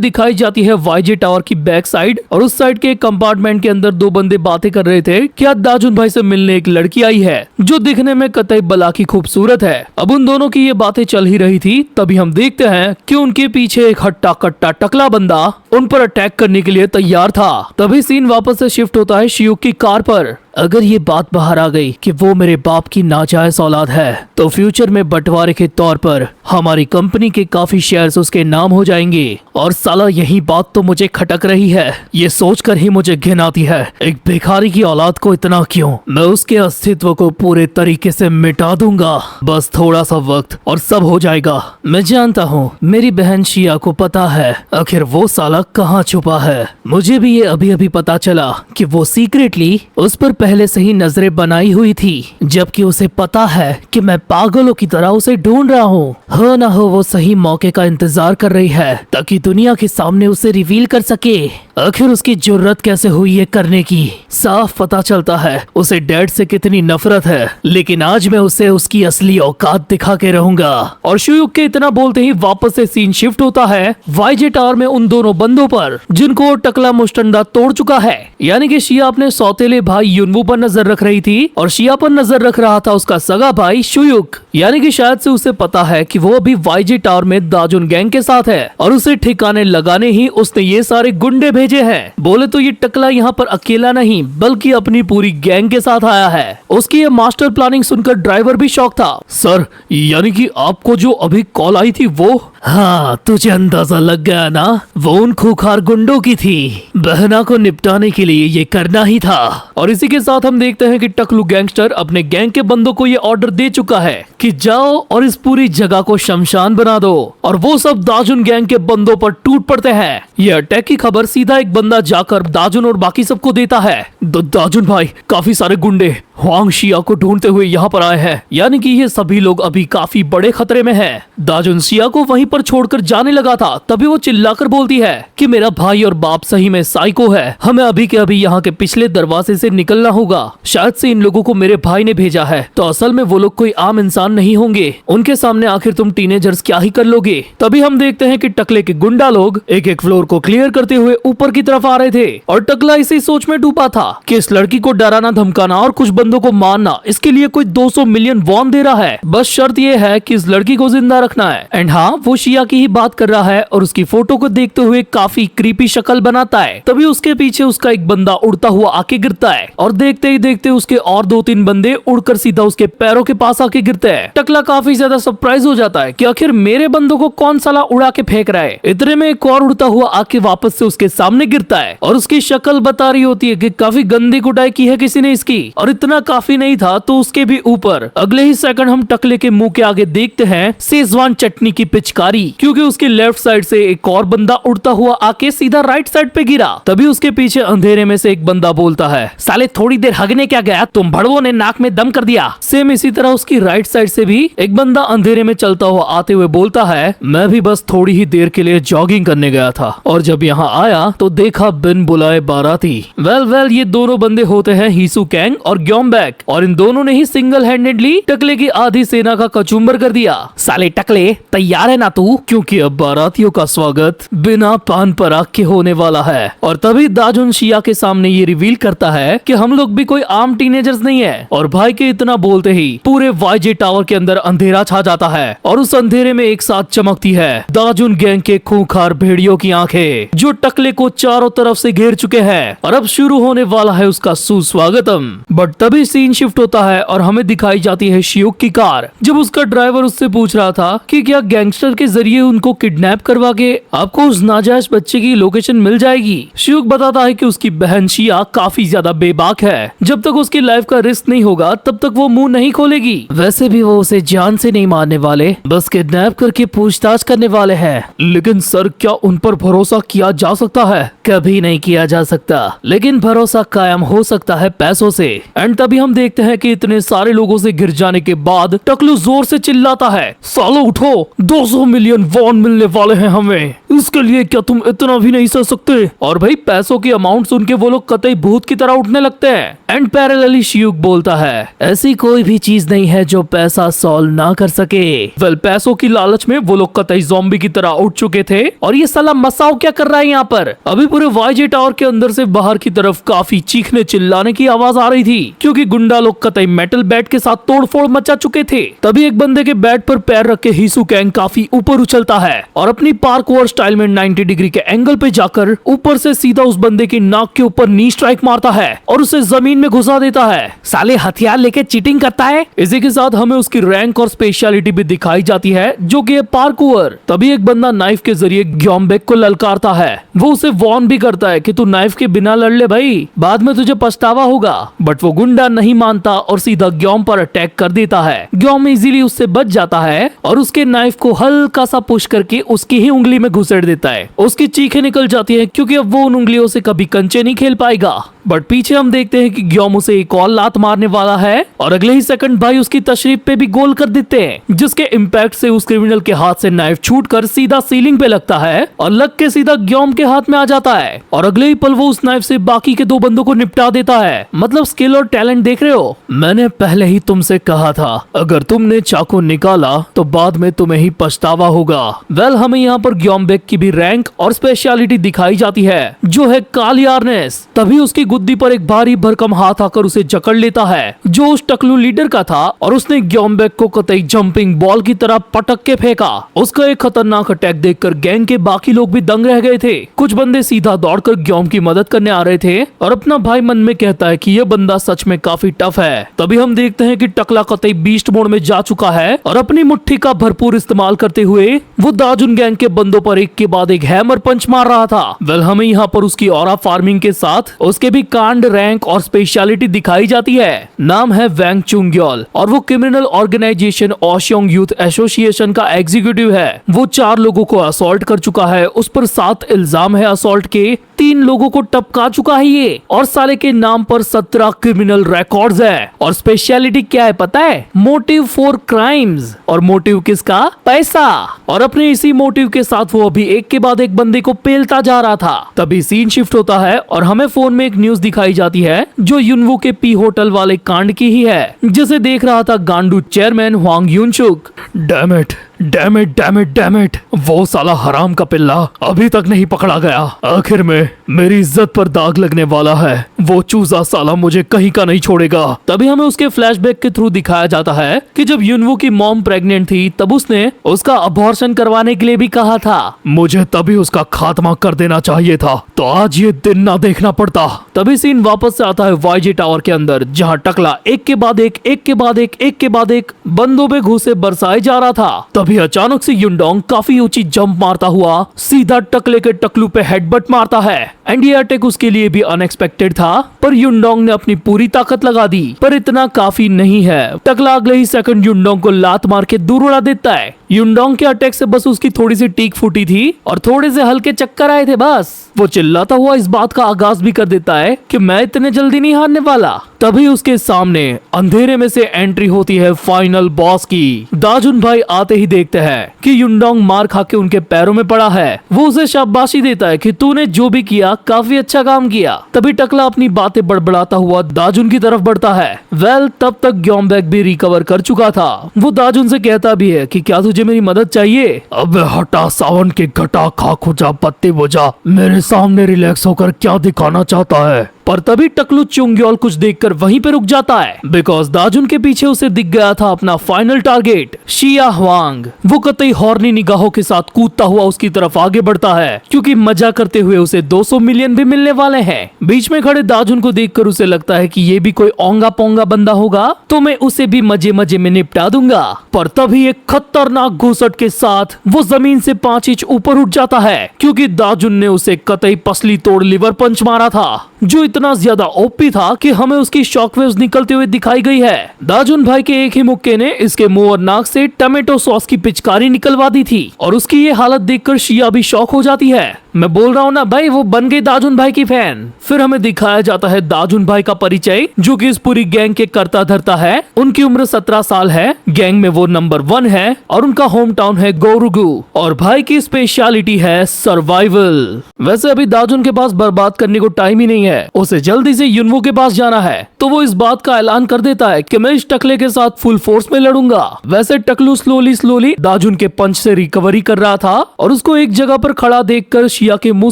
दिखाई जाती है वाईजे टावर की बैक साइड और उस साइड के कंपार्टमेंट के अंदर दो बंदे बातें कर रहे थे कि आज दाजुन भाई से मिलने एक लड़की आई है जो दिखने में कतई बला की खूबसूरत है। अब उन दोनों की ये बातें चल ही रही थी, तभी हम देखते हैं कि उनके पीछे एक हट्टा कट्टा टकला बंदा उन पर अटैक करने के लिए तैयार था। तभी सीन वापस से शिफ्ट होता है शियुक की कार पर। अगर ये बात बाहर आ गई कि वो मेरे बाप की नाजायज औलाद है तो फ्यूचर में बंटवारे के तौर पर हमारी कंपनी के काफी शेयर्स उसके नाम हो जाएंगे। और साला यही बात तो मुझे खटक रही है, ये सोचकर ही मुझे घिन आती है, एक भिखारी की औलाद को इतना क्यों? मैं उसके अस्तित्व को पूरे तरीके से मिटा दूंगा, बस थोड़ा सा वक्त और सब हो जाएगा। मैं जानता हूँ मेरी बहन शिया को पता है आखिर वो साला कहाँ छुपा है। मुझे भी ये अभी अभी पता चला कि वो सीक्रेटली उस पर पहले से ही नजरें बनाई हुई थी, जबकि उसे पता है कि मैं पागलों की तरह उसे ढूंढ रहा हूँ। हो ना हो वो सही मौके का इंतजार कर रही है ताकि दुनिया के सामने उसे रिवील कर सके। आखिर उसकी जुर्रत कैसे हुई ये करने की? साफ पता चलता है उसे डैड से कितनी नफरत है, लेकिन आज मैं उसे उसकी असली औकात दिखा के रहूंगा। और शियुक के इतना बोलते ही वापस से सीन शिफ्ट होता है वाईजे टावर में उन दोनों बंदों पर जिनको टकला मुस्टंडा तोड़ चुका है। यानी कि शिया अपने सौतेले भाई युनवो पर नजर रख रही थी और शिया पर नजर रख रहा था उसका सगा भाई शियुक। यानी कि शायद से उसे पता है कि वो अभी वाईजे टावर में दाजुन गैंग के साथ है और उसे ठिकाने लगाने ही उसने ये सारे गुंडे भेजे हैं। बोले तो ये टकला यहाँ पर अकेला नहीं बल्कि अपनी पूरी गैंग के साथ आया है। उसकी ये मास्टर प्लानिंग सुनकर ड्राइवर भी शॉक था। सर यानी कि आपको जो अभी कॉल आई थी वो? हाँ तुझे अंदाजा लग गया ना, वो उन खूंखार गुंडों की थी। बहना को निपटाने के लिए ये करना ही था। और इसी के साथ हम देखते हैं कि टकलू गैंगस्टर अपने गैंग के बंदों को ये ऑर्डर दे चुका है कि कि जाओ और इस पूरी जगह को शमशान बना दो। और वो सब दाजुन गैंग के बंदों पर टूट पड़ते हैं। ये अटैक की खबर सीधा एक बंदा जाकर दाजुन और बाकी सबको देता है। दाजुन भाई, काफी सारे गुंडे हुआंग शिया को ढूंढते हुए यहाँ पर आए हैं, यानी कि ये सभी लोग अभी काफी बड़े खतरे में हैं। दाजुन शिया को वहीं पर छोड़कर जाने लगा था, तभी वो चिल्लाकर बोलती है कि मेरा भाई और बाप सही में साइको है, हमें अभी के अभी यहाँ के पिछले दरवाजे से निकलना होगा। शायद से इन लोगों को मेरे भाई ने भेजा है, तो असल में वो लोग कोई आम इंसान नहीं होंगे, उनके सामने आखिर तुम टीनेजर्स क्या ही कर लोगे। तभी हम देखते हैं कि टकले के गुंडा लोग एक एक फ्लोर को क्लियर करते हुए ऊपर की तरफ आ रहे थे और टकला इसी सोच में डूबा था कि इस लड़की को डराना धमकाना और कुछ बंदों को मारना, इसके लिए कोई 200 मिलियन वॉन दे रहा है। बस शर्त ये है कि इस लड़की को जिंदा रखना है। एंड हाँ, वो शिया की ही बात कर रहा है और उसकी फोटो को देखते हुए काफी क्रीपी शक्ल बनाता है। तभी उसके पीछे उसका एक बंदा उड़ता हुआ आके गिरता है और देखते ही देखते उसके और 2-3 बंदे उड़कर सीधा उसके पैरों के पास आके गिरते हैं। टकला काफी ज्यादा सरप्राइज हो जाता है कि आखिर मेरे बंदों को कौन साला उड़ा के फेंक रहा है। इतने में एक और उड़ता हुआ आके वापस से उसके सामने गिरता है और उसकी शक्ल बता रही होती है कि काफी गंदी कुटाई की है किसी ने इसकी। और इतना काफी नहीं था तो उसके भी ऊपर अगले ही सेकंड हम टकले के मुंह के आगे देखते हैं शेजवान चटनी की पिचकारी, क्योंकि उसके लेफ्ट साइड से एक और बंदा उड़ता हुआ आके सीधा राइट साइड पे गिरा। तभी उसके पीछे अंधेरे में से एक बंदा बोलता है, साले थोड़ी देर हगने क्या गया, तुम भड़वों ने नाक में दम कर दिया। सेम इसी तरह उसकी राइट साइड से भी एक बंदा अंधेरे में चलता हुआ आते हुए बोलता है, मैं भी बस थोड़ी ही देर के लिए जॉगिंग करने गया था और जब यहाँ आया तो देखा बिन बुलाए बाराती। वेल ये दोनों बंदे होते हैं हीसू कैंग और ग्योमबैक, और इन दोनों ने ही सिंगल हैंडेडली टकले की आधी सेना का कचुम्बर कर दिया। साले टकले, तैयार है ना तू, क्योंकि अब बारातियों का स्वागत बिना पान पराग के होने वाला है। और तभी दाजुन शिया के सामने ये रिवील करता है कि हम लोग भी कोई आम टीनेजर्स नहीं है। और भाई के इतना बोलते ही पूरे वाईजे टावर के अंदर अंधेरा छा जाता है और उस अंधेरे में एक साथ चमकती है दाजुन गैंग के खूंखार भेड़ियों की आंखें, जो टकले को चारों तरफ से घेर चुके हैं और अब शुरू होने वाला है उसका सुस्वागतम। बट तभी सीन शिफ्ट होता है और हमें दिखाई जाती है शियुक की कार। जब उसका ड्राइवर उससे पूछ रहा था कि क्या गैंगस्टर के जरिए उनको किडनैप करवा के आपको उस नाजायज बच्चे की लोकेशन मिल जाएगी, शियुक बताता है कि उसकी बहन शिया काफी ज्यादा बेबाक है, जब तक उसकी लाइफ का रिस्क नहीं होगा तब तक वो मुंह नहीं खोलेगी। वैसे भी वो उसे जान से नहीं मारने वाले, बस किडनैप करके पूछताछ करने वाले हैं। लेकिन सर, क्या उन पर भरोसा किया जा सकता है? कभी नहीं किया जा सकता, लेकिन भरोसा कायम हो सकता है पैसों से। एंड तभी हम देखते हैं कि इतने सारे लोगों से घिर जाने के बाद टकलू जोर से चिल्लाता है, सालो उठो, 200 मिलियन वॉन मिलने वाले हैं हमें, इसके लिए क्या तुम इतना भी नहीं सह सकते? और भाई पैसों की अमाउंट सुन के वो लोग कतई भूत की तरह उठने लगते हैं। एंड पैरेलली शियुक बोलता है, ऐसी कोई भी चीज नहीं है जो पैसा सॉल्व ना कर सके। वेल, पैसों की लालच में वो लोग कतई ज़ॉम्बी की तरह उठ चुके थे। और ये साला मसाओ क्या कर रहा है यहाँ पर? अभी पूरे वाईजे टावर के अंदर से बाहर की तरफ काफी चीखने चिल्लाने की आवाज आ रही थी, क्योंकि गुंडा लोग कतई मेटल बैट के साथ तोड़फोड़ मचा चुके थे। तभी एक बंदे के बैट पर पैर रख के हीसू कैंग काफी ऊपर उछलता है और अपनी पार्कौर स्टाइल में 90 डिग्री के एंगल पे जाकर ऊपर से सीधा उस बंदे की नाक के ऊपर नी स्ट्राइक मारता है और उसे जमीन में घुसा देता है। साले हथियार लेके चीटिंग करता है। इसी के साथ हमें उसकी रैंक और स्पेशलिटी भी दिखाई जाती है, जो कि है पार्कौर। तभी एक बंदा नाइफ के जरिए ग्योमबैक को ललकारता है। वो उसे वार्न भी करता है कि तू नाइफ के बिना लड़ ले भाई, बाद में तुझे पछतावा होगा। बट वो गुंडा नहीं मानता और सीधा ग्योम पर अटैक कर देता है। ग्योम इजीली उससे बच जाता है और उसके नाइफ को हल्का सा पुश करके उसकी ही उंगली में घुसेड़ देता है। उसकी चीखें निकल जाती है, क्योंकि अब वो उन उंगलियों से कभी कंचे नहीं खेल पाएगा। बट पीछे हम देखते हैं कि ग्योम उसे एक और लात मारने वाला है और अगले ही सेकंड भाई उसकी तशरीफ पे भी गोल कर देते हैं, जिसके इम्पैक्ट से उस क्रिमिनल के हाथ से नाइफ छूटकर सीधा सीलिंग पे लगता है और लग के सीधा ग्योम के हाथ में आ जाता है। और अगले ही पल वो उस नाइफ से बाकी के 2 बंदों को निपटा देता है। मतलब स्किल और टैलेंट देख रहे हो? मैंने पहले ही तुमसे कहा था, अगर तुमने चाकू निकाला तो बाद में तुम्हें ही पछतावा होगा। वेल, हमें यहाँ पर ग्योमबैक की भी रैंक और स्पेशलिटी दिखाई जाती है, जो है कालियारनेस। तभी उसकी गुद्दी पर एक भारी भरकम हाथ आकर उसे जकड़ लेता है, जो उस टकलू लीडर का था, और उसने ग्योमबैक को कतई जंपिंग बॉल की तरह पटक के फेंका। उसका एक खतरनाक अटैक देखकर गैंग के बाकी लोग भी दंग रह गए थे। कुछ बंदे सीधा दौड़कर ग्योम की मदद करने आ रहे थे और अपना भाई मन में कहता है कि यह बंदा सच में काफी टफ है। तभी हम देखते हैं कि टकला कतई बीस्ट मोड में जा चुका है और अपनी मुट्ठी का भरपूर इस्तेमाल करते हुए वो दाजुन गैंग के बंदों पर एक के बाद एक हैमर पंच मार रहा था। वेल, हमें यहाँ पर उसकी ऑरा फार्मिंग के साथ उसके भी कांड, रैंक और स्पेशलिटी दिखाई जाती है। नाम है वैंग चुंग्योल और वो क्रिमिनल ऑर्गेनाइजेशन ओशियोंग यूथ एसोसिएशन का एग्जीक्यूटिव है। वो 4 लोगों को असॉल्ट कर चुका है, उस पर 7 इल्जाम है असॉल्ट के, 3 लोगों को टपका चुका है ये, और साले के नाम पर 17 क्रिमिनल रिकॉर्ड्स है। और स्पेशलिटी क्या है पता है? Motive for crimes. और मोटिव किसका? पैसा। और अपने इसी मोटिव के साथ वो अभी एक के बाद एक बंदे को पेलता जा रहा था। तभी सीन शिफ्ट होता है और हमें फोन में एक न्यूज दिखाई जाती है जो युनवू के पी होटल वाले कांड की ही है, जिसे देख रहा था गांडू chairman Huang Yunchuk. Damn it, damn it, damn it, damn it, वो साला हराम का पिल्ला अभी तक नहीं पकड़ा गया। आखिर में मेरी इज्जत पर दाग लगने वाला है। वो चूजा साला मुझे कहीं का नहीं छोड़ेगा। तभी हमें उसके फ्लैशबैक के थ्रू दिखाया जाता है कि जब युनवू की मॉम प्रेग्नेंट थी तब उसने उसका अबॉर्शन करवाने के लिए भी कहा था। मुझे तभी उसका खात्मा कर देना चाहिए था, तो आज ये दिन ना देखना पड़ता। तभी सीन वापस से आता है वाईजे टावर के अंदर, जहाँ टकला एक के बाद एक के बाद एक के बाद एक बंदों पे घूसे बरसाए जा रहा था। तभी अचानक से युनडोंग काफी ऊंची जंप मारता हुआ सीधा टकले के टकलू पे हेडबट मारता है। एंड ये अटैक उसके लिए भी अनएक्सपेक्टेड था, पर युनडोंग ने अपनी पूरी ताकत लगा दी। पर इतना काफी नहीं है, टकला अगले ही सेकंड युनडोंग को लात मार के दूर उड़ा देता है। युनडोंग के अटैक से बस उसकी थोड़ी सी टीक फूटी थी और थोड़े से हल्के चक्कर आए थे बस। वो चिल्लाता हुआ इस बात का आगाज भी कर देता है कि मैं इतने जल्दी नहीं हारने वाला। तभी उसके सामने अंधेरे में से एंट्री होती है फाइनल बॉस की। दाजुन भाई आते ही देखते हैं कि युनडोंग मार खा के उनके पैरों में पड़ा है। वो उसे शाबाशी देता है कि तूने जो भी किया काफी अच्छा काम किया। तभी टकला अपनी बातें बड़बड़ाता हुआ दाजुन की तरफ बढ़ता है। वेल, तब तक ग्योमबैक भी रिकवर कर चुका था। वो दाजुन से कहता भी है कि क्या तुझे मेरी मदद चाहिए? अब हटा सावन के घटा, खा खुजा, पत्ते बुझा, मेरे सामने रिलैक्स होकर क्या दिखाना चाहता है? पर तभी टकलू चुंग्योल कुछ देखकर वहीं पे रुक जाता है, बिकॉज दाजुन के पीछे उसे दिख गया था अपना फाइनल टारगेट शिया हुआंग। वो कतई हॉर्नी निगाहों के साथ कूदता हुआ उसकी तरफ आगे बढ़ता है, क्योंकि मजा करते हुए उसे 200 मिलियन भी मिलने वाले हैं। बीच में खड़े दाजुन को देखकर उसे लगता है कि ये भी कोई ओंगा पोंगा बंदा होगा, तो मैं उसे भी मजे मजे में निपटा दूंगा। पर तभी एक खतरनाक घूसट के साथ वो जमीन से 5 इंच ऊपर उठ जाता है, क्योंकि दाजुन ने उसे कतई पसली तोड़ लिवर पंच मारा था, जो इतना ज्यादा ओपी था कि हमें उसकी शॉकवेव्स निकलते हुए दिखाई गई है। दाजुन भाई के एक ही मुक्के ने इसके मुंह और नाक से टमेटो सॉस की पिचकारी निकलवा दी थी, और उसकी ये हालत देखकर शिया भी शॉक हो जाती है। मैं बोल रहा हूँ ना भाई, वो बन गई दाजुन भाई की फैन। फिर हमें दिखाया जाता है दाजुन भाई का परिचय, जो कि इस पूरी गैंग के करता धरता है। उनकी उम्र 17 साल है, गैंग में वो नंबर 1 है, और उनका होम टाउन है गोरुगु। और भाई की स्पेशलिटी है सर्वाइवल। वैसे अभी दाजुन के पास बर्बाद करने को टाइम ही नहीं है, उसे जल्दी से युनवू के पास जाना है। तो वो इस बात का ऐलान कर देता है कि मैं इस टकले के साथ फुल फोर्स में लड़ूंगा। वैसे टकलू स्लोली दाजुन के पंच से रिकवरी कर रहा था, और उसको एक जगह पर खड़ा देखकर शिया के मुंह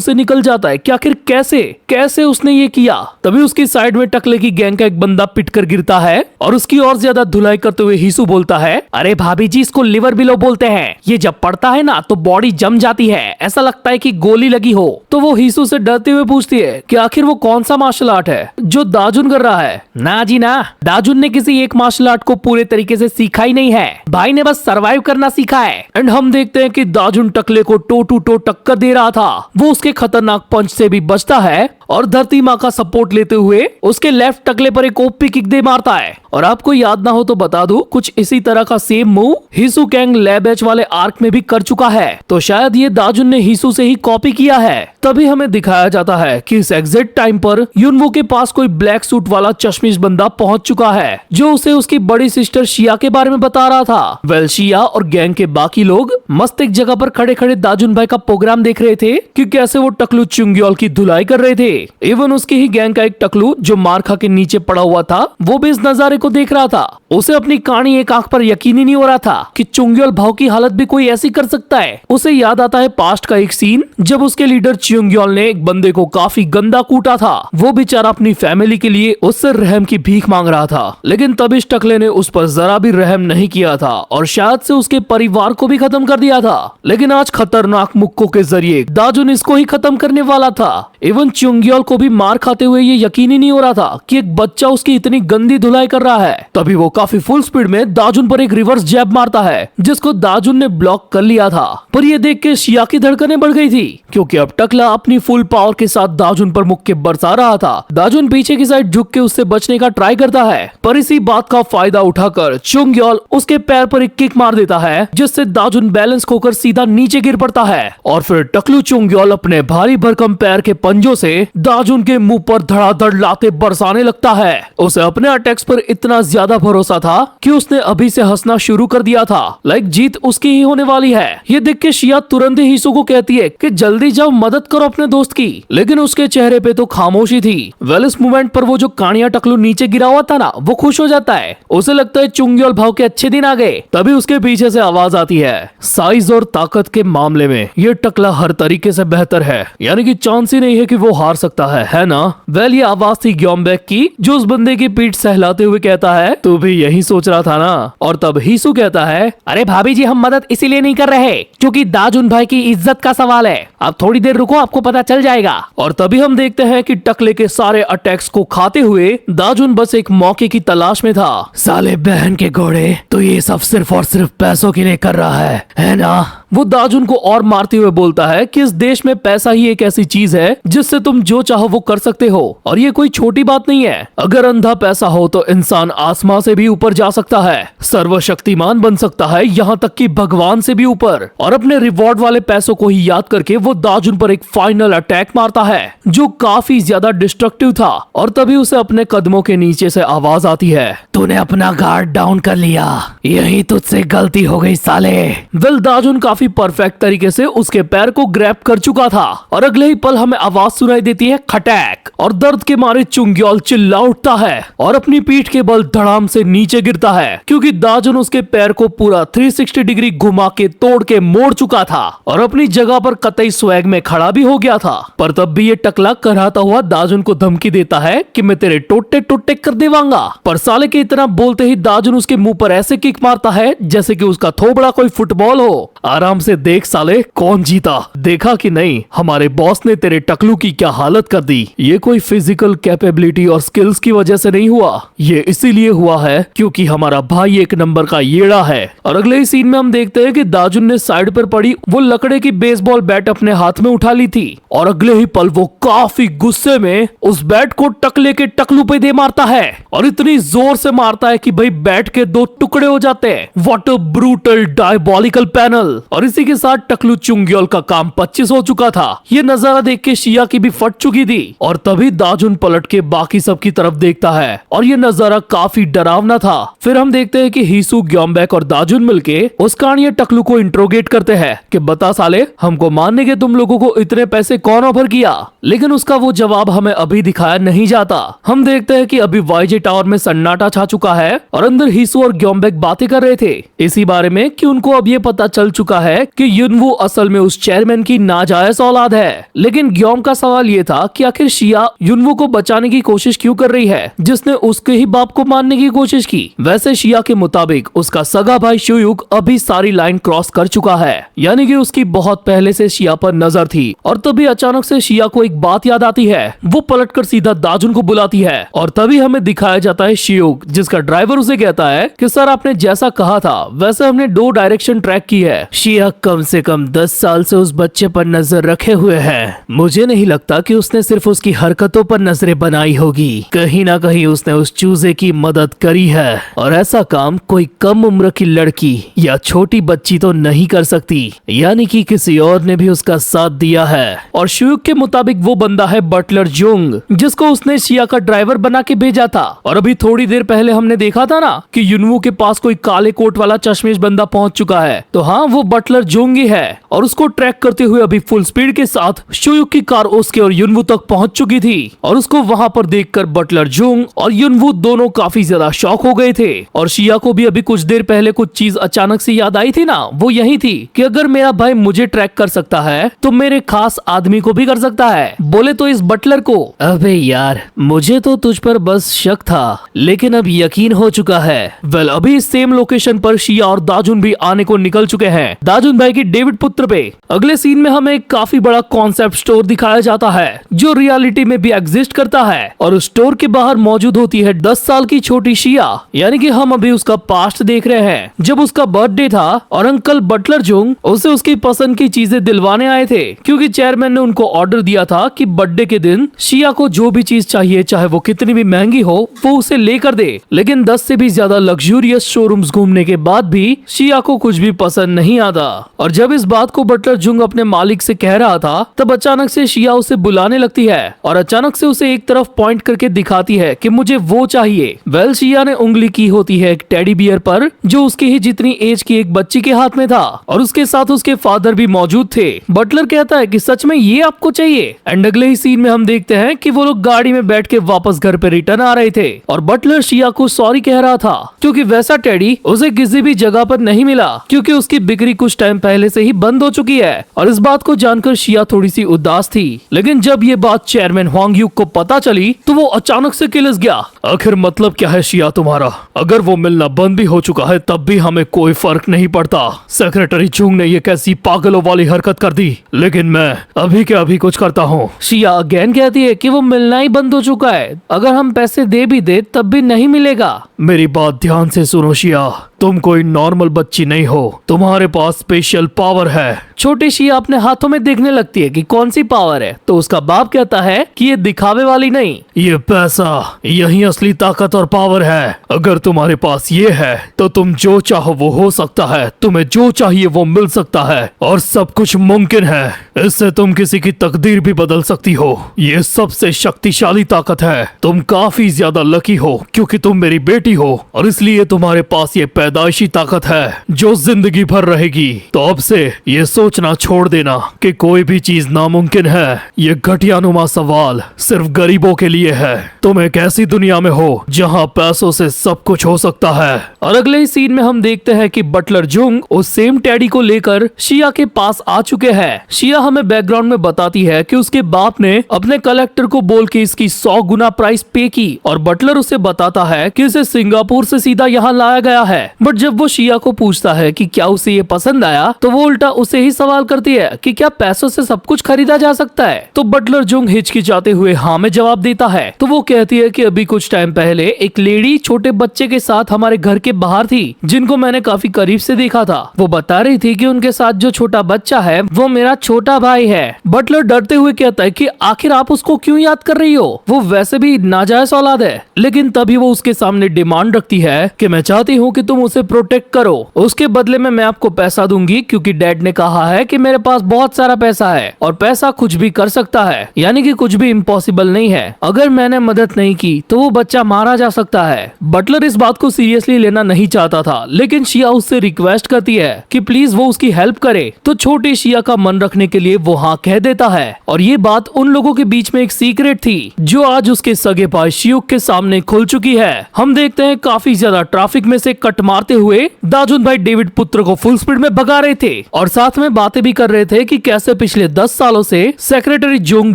से निकल जाता है कि आखिर कैसे उसने ये किया। तभी उसकी साइड में टकले की गैंग का एक बंदा पिटकर गिरता है, और उसकी और ज्यादा धुलाई करते हुए हिसू बोलता है, अरे भाभी जी, इसको लिवर बिलो बोलते हैं। ये जब पड़ता है ना तो बॉडी जम जाती है, ऐसा लगता है कि गोली लगी हो। तो वो हिसू से डरते हुए पूछती है कि आखिर वो कौन सा मार्शल आर्ट है जो दाजुन कर रहा है? ना जी ना, दाजुन ने किसी एक मार्शल आर्ट को पूरे तरीके से सीखा ही नहीं है, भाई ने बस सरवाइव करना सीखा है। एंड हम देखते हैं कि दाजुन टकले को टो टू टो टक्कर दे रहा था। वो उसके खतरनाक पंच से भी बचता है, और धरती माँ का सपोर्ट लेते हुए उसके लेफ्ट टकले पर एक ओपी किक दे मारता है। और आपको याद ना हो तो बता दूं, कुछ इसी तरह का सेम मूव हिसू कैंग लैब एच वाले आर्क में भी कर चुका है, तो शायद ये दाजुन ने हिसू से ही कॉपी किया है। तभी हमें दिखाया जाता है कि इस एग्जैक्ट टाइम पर युनवू के पास कोई ब्लैक सूट वाला चश्मिश बंदा पहुंच चुका है, जो उसे उसकी बड़ी सिस्टर शिया के बारे में बता रहा था। वेल, शिया और गैंग के बाकी लोग मस्त एक जगह पर खड़े खड़े दाजुन भाई का प्रोग्राम देख रहे थे कि कैसे वो टकलू चुंग्योल की धुलाई कर रहे थे। इवन उसकी ही गैंग का एक टकलू जो मार खा के नीचे पड़ा हुआ था, वो भी इस नजारे को देख रहा था। उसे अपनी कहानी एक आंख पर यकीन ही नहीं हो रहा था कि चुंग्योल भाव की हालत भी कोई ऐसी कर सकता है। उसे याद आता है पास्ट का एक सीन, जब उसके लीडर चुंग्योल ने एक बंदे को काफी गंदा कूटा था। वो बेचारा अपनी फैमिली के लिए उससे रहम की भीख मांग रहा था, लेकिन तब इस टकले ने उस पर जरा भी रहम नहीं किया था, और शायद से उसके परिवार को भी खत्म कर दिया था। लेकिन आज खतरनाक मुक्कों के जरिए दाजुन दाजुन इसको ही खत्म करने वाला था। इवन चुंग्योल को भी मार खाते हुए ये यकीन ही नहीं हो रहा था कि एक बच्चा उसकी इतनी गंदी धुलाई कर रहा है। तभी वो काफी फुल स्पीड में दाजुन पर एक रिवर्स जैब मारता है, जिसको दाजुन ने ब्लॉक कर लिया था। पर ये देख के शिया की धड़कनें बढ़ गई थी, क्योंकि अब टकला अपनी फुल पावर के साथ दाजुन पर मुक्के बरसा रहा था। दाजुन पीछे की साइड झुक के उससे बचने का ट्राई करता है, पर इसी बात का फायदा उठाकर चुंग्योल उसके पैर पर एक किक मार देता है, जिससे दाजुन बैलेंस खोकर सीधा नीचे गिर पड़ता है। और फिर टकलू चुंग्योल अपने भारी भरकम पैर के पंजों से दाजुन के मुंह पर धड़ाधड़ लाते बरसाने लगता है। उसे अपने अटैक्स पर इतना ज्यादा भरोसा था कि उसने अभी से हंसना शुरू कर दिया था, लाइक जीत उसकी ही होने वाली है। ये देख के शिया तुरंत ही हीसू को कहती है कि जल्दी जाओ, मदद करो अपने दोस्त की, लेकिन उसके चेहरे पे तो खामोशी थी। वेल इस मोमेंट पर वो जो कानिया टकलू नीचे गिरा हुआ था ना, वो खुश हो जाता है। उसे लगता है चुंग्योल भाव के अच्छे दिन आ गए। तभी उसके पीछे से आवाज आती है, साइज और ताकत के मामले में ये टकला हर तरीके से बेहतर है, यानी कि चांस ही नहीं है कि वो हार सकता है ना। वेल ये आवाज थी ग्योम्बैक की, जो उस बंदे की पीठ सहलाते हुए कहता है, तू भी यही सोच रहा था ना। और तब हीसू कहता है, अरे भाभी जी, हम मदद इसीलिए नहीं कर रहे क्योंकि दाजुन भाई की इज्जत का सवाल है। आप थोड़ी देर रुको, आपको पता चल जाएगा। और तभी हम देखते हैं कि टकले के सारे अटैक्स को खाते हुए दाजुन बस एक मौके की तलाश में था। साले बहन के घोड़े, तो ये सब सिर्फ और सिर्फ पैसों के लिए कर रहा है ना। वो दाजुन को और मारते हुए बोलता है कि इस देश में पैसा ही एक ऐसी चीज है जिससे तुम जो चाहो वो कर सकते हो, और ये कोई छोटी बात नहीं है। अगर अंधा पैसा हो तो इंसान आसमां से भी ऊपर जा सकता है, सर्वशक्तिमान बन सकता है, यहाँ तक कि भगवान से भी ऊपर। और अपने रिवॉर्ड वाले पैसों को ही याद करके वो दाजुन पर एक फाइनल अटैक मारता है, जो काफी ज्यादा डिस्ट्रक्टिव था। और तभी उसे अपने कदमों के नीचे से आवाज आती है, तूने अपना गार्ड डाउन कर लिया, यही तुझसे गलती हो गई साले। वेल दाजुन काफी परफेक्ट तरीके से उसके पैर को ग्रैब कर चुका था, और अगले ही पल हमें आवाज सुनाई देती है, खटैक। और दर्द के मारे चुंग्योल चिल्ला उठता है और अपनी पीठ के बल धड़ाम से नीचे गिरता है, क्योंकि दाजुन उसके पैर को पूरा 360 डिग्री घुमा के तोड़ के मोड़ चुका था और अपनी जगह पर कतई स्वैग में खड़ा भी हो गया था। पर तब भी ये टकला कराता हुआ दाजुन को धमकी देता है कि मैं तेरे टोटे टोटे कर देवांगा। पर साले के इतना बोलते ही दाजुन उसके मुंह पर ऐसे किक मारता है जैसे कि उसका थोबड़ा कोई फुटबॉल हो। आराम से देख साले, कौन जीता, देखा कि नहीं, हमारे बॉस ने तेरे टकलू की क्या हालत कर दी। ये कोई फिजिकल कैपेबिलिटी और स्किल्स की वजह से नहीं हुआ, ये इसीलिए हुआ है क्योंकि हमारा भाई एक नंबर का येड़ा है। और अगले ही सीन में हम देखते हैं कि दाजुन ने साइड पर पड़ी वो लकड़े की बेसबॉल बैट अपने हाथ में उठा ली थी, और अगले ही पल वो काफी गुस्से में उस बैट को टकले के टकलू पे दे मारता है, और इतनी जोर से मारता है कि भाई बैट के 2 टुकड़े हो जाते हैं। What a brutal diabolical panel. और इसी के साथ टकलू चुंग्योल का काम 25 हो चुका था। ये नजारा देख के शिया की भी फट चुकी थी, और तभी दाजुन पलट के बाकी सब की तरफ देखता है, और ये नजारा काफी डरावना था। फिर हम देखते हैं कि हीसू, ग्योम्बैक और दाजुन मिलके उस कानिया टकलू को इंट्रोगेट करते हैं कि बता साले, हमको मानने के तुम लोगों को इतने पैसे कौन ऑफर किया। लेकिन उसका वो जवाब हमें अभी दिखाया नहीं जाता। हम देखते हैं कि अभी वाईजे टावर में सन्नाटा छा चुका है, और अंदर हीसू और ग्योम्बैक बातें कर रहे थे इसी बारे में कि उनको अब ये पता चल चुका है कि युनवू असल में उस चेयरमैन की नाजायज औलाद है। लेकिन ग्योम का सवाल ये था कि आखिर शिया युनवू को बचाने की कोशिश क्यों कर रही है, जिसने उसके ही बाप को मारने की कोशिश की। वैसे शिया के मुताबिक उसका सगा भाई शुयुक अभी सारी लाइन क्रॉस कर चुका है, यानी कि उसकी बहुत पहले से शिया पर नजर थी। और तभी अचानक से शिया को एक बात याद आती है, वो पलटकर सीधा दाजुन को बुलाती है, और तभी हमें दिखाया जाता है शुयुक, जिसका ड्राइवर उसे कहता है कि सर आपने जैसा कहा था वैसे हमने 2 डायरेक्शन ट्रैक की है। शिया कम से कम 10 साल से उस बच्चे पर नजर रखे हुए है। मुझे नहीं लगता कि उसने सिर्फ उसकी हरकतों पर नजरें बनाई होगी, कहीं ना कहीं उसने उस चूजे की मदद करी है, और ऐसा काम कोई कम उम्र की लड़की या छोटी बच्ची तो नहीं कर सकती, यानी कि किसी और ने भी उसका साथ दिया है। और शुयुक के मुताबिक वो बंदा है बटलर जुंग, जिसको उसने शिया का ड्राइवर बना के भेजा था। और अभी थोड़ी देर पहले हमने देखा था ना कि युनवू के पास कोई काले कोट वाला चश्मेश बंदा पहुंच चुका है, तो हाँ वो बटलर जुंग ही है। और उसको ट्रैक करते हुए अभी फुल स्पीड के साथ शुयुक की कार उसके और युनवू तक पहुंच चुकी थी, और उसको वहां पर देखकर बटलर जुंग और युनवू दोनों काफी ज्यादा शॉक हो गए थे। और शिया को भी अभी कुछ देर पहले कुछ चीज अचानक से याद आई थी ना, वो यही थी कि अगर मेरा भाई मुझे ट्रैक कर सकता है तो मेरे खास आदमी को भी कर सकता है, बोले तो इस बटलर को। अबे यार, मुझे तो तुझ पर बस शक था, लेकिन अब यकीन हो चुका है। वेल अभी सेम लोकेशन पर शिया और दाजुन भी आने को निकल चुके हैं। दाजुन भाई की डेविड पुत्र पे। अगले सीन में हमें एक काफी बड़ा कॉन्सेप्ट स्टोर दिखाया जाता है जो रियलिटी में भी एग्जिस्ट करता है और उस स्टोर के बाहर मौजूद होती है 10 साल की छोटी शिया, यानी कि हम अभी उसका पास्ट देख रहे हैं जब उसका बर्थडे था और अंकल बटलर जुंग उसे उसकी पसंद की चीजें दिलवाने आए थे क्योंकि चेयरमैन ने उनको ऑर्डर दिया था कि बर्थडे के दिन शिया को जो भी चीज चाहिए चाहे वो कितनी भी महंगी हो वो उसे लेकर दे। लेकिन 10 से भी ज्यादा लग्जूरियस शोरूम्स घूमने के बाद भी शिया को कुछ भी पसंद नहीं आता और जब इस बात को बटलर जुंग अपने मालिक से कह रहा था तब अचानक से शिया उसे बुलाने लगती है और अचानक से उसे एक तरफ पॉइंट करके दिखाती है कि मुझे वो चाहिए। वेल शिया ने उंगली की होती है एक टेडी बियर पर जो उसकी ही जितनी एज की एक बच्ची के हाथ में था और उसके साथ उसके फादर भी मौजूद थे। बटलर कहता है कि सच में ये आपको चाहिए एंड अगले ही सीन में हम देखते हैं कि वो लोग गाड़ी में बैठ के वापस घर पे रिटर्न आ रहे थे और बटलर शिया को सॉरी कह रहा था क्योंकि वैसा टेडी उसे किसी भी जगह पर नहीं मिला क्योंकि उसकी बिक्री कुछ टाइम पहले से ही बंद हो चुकी है और इस बात को जानकर शिया थोड़ी सी उदास थी। लेकिन जब ये बात चेयरमैन हुआंग यूक को पता चली तो वो अचानक से किलस गया। आखिर मतलब क्या है शिया तुम्हारा? अगर वो मिलना बंद भी हो चुका है तब भी हमें कोई फर्क नहीं पड़ता। सेक्रेटरी जुंग ने ये कैसी पागलों वाली हरकत कर दी, लेकिन मैं अभी के अभी कुछ करता हूँ। शिया अगेन कहती है कि वो मिलना ही बंद हो चुका है, अगर हम पैसे दे भी दे तब भी नहीं मिलेगा। मेरी बात ध्यान से सुनो शिया, तुम कोई नॉर्मल बच्ची नहीं हो, तुम्हारे पास स्पेशल पावर है। छोटी शिया अपने हाथों में देखने लगती है कि कौन सी पावर है तो उसका बाप कहता है कि ये दिखावे वाली नहीं, ये पैसा, यही असली ताकत और पावर है। अगर तुम्हारे पास ये है तो तुम जो चाहो वो हो सकता है, तुम्हें जो चाहिए वो मिल सकता है और सब कुछ मुमकिन है। इससे तुम किसी की तकदीर भी बदल सकती हो। ये सबसे शक्तिशाली ताकत है। तुम काफी ज्यादा लकी हो क्योंकि तुम मेरी बेटी हो और इसलिए तुम्हारे पास ये पैदाइशी ताकत है जो जिंदगी भर रहेगी। तो अब से ये सोचना छोड़ देना कि कोई भी चीज नामुमकिन है। ये घटियानुमा सवाल सिर्फ गरीबों के लिए है। तुम एक ऐसी दुनिया में हो जहाँ पैसों से सब कुछ हो सकता है। और अगले ही सीन में हम देखते हैं कि बटलर जुंग उस सेम टेडी को लेकर शिया के पास आ चुके हैं। शिया हमें बैकग्राउंड में बताती है कि उसके बाप ने अपने कलेक्टर को बोल के इसकी 100 गुना प्राइस पे की और बटलर उसे बताता है कि इसे सिंगापुर से सीधा यहाँ लाया गया है। बट जब वो शिया को पूछता है कि क्या उसे ये पसंद आया तो वो उल्टा उसे ही सवाल करती है कि क्या पैसों से सब कुछ खरीदा जा सकता है। तो बटलर जुंग हिचकिचाते हुए हाँ में जवाब देता है। तो वो कहती है कि अभी कुछ टाइम पहले एक लेडी छोटे बच्चे के साथ हमारे घर के बाहर थी जिनको मैंने काफी करीब से देखा था। वो बता रही थी कि उनके साथ जो छोटा बच्चा है वो मेरा छोटा भाई है। बटलर डरते हुए कहता है कि आखिर आप उसको क्यों याद कर रही हो, वो वैसे भी नाजायज औलाद है। लेकिन तभी वो उसके सामने डिमांड रखती है कि मैं चाहती हूँ कि तुम उसे प्रोटेक्ट करो, उसके बदले में मैं आपको पैसा दूंगी क्योंकि डैड ने कहा है कि मेरे पास बहुत सारा पैसा है और पैसा कुछ भी कर सकता है, यानी कि कुछ भी इम्पॉसिबल नहीं है। अगर मैंने मदद नहीं की तो वो बच्चा मारा जा सकता है। बटलर इस बात को सीरियसली लेना नहीं चाहता था लेकिन शिया उससे रिक्वेस्ट करती है कि प्लीज वो उसकी हेल्प करे। तो छोटी शिया का मन रखने के लिए वो हाँ कह देता है और ये बात उन लोगों के बीच में एक सीक्रेट थी जो आज उसके सगे भाई शियुक के सामने खुल चुकी है। हम देखते हैं काफी ज्यादा ट्रैफिक में से कट मारते हुए दाजुन भाई डेविड पुत्र को फुल स्पीड में भगा रहे थे और साथ में बातें भी कर रहे थे कि कैसे पिछले 10 सालों से सेक्रेटरी जुंग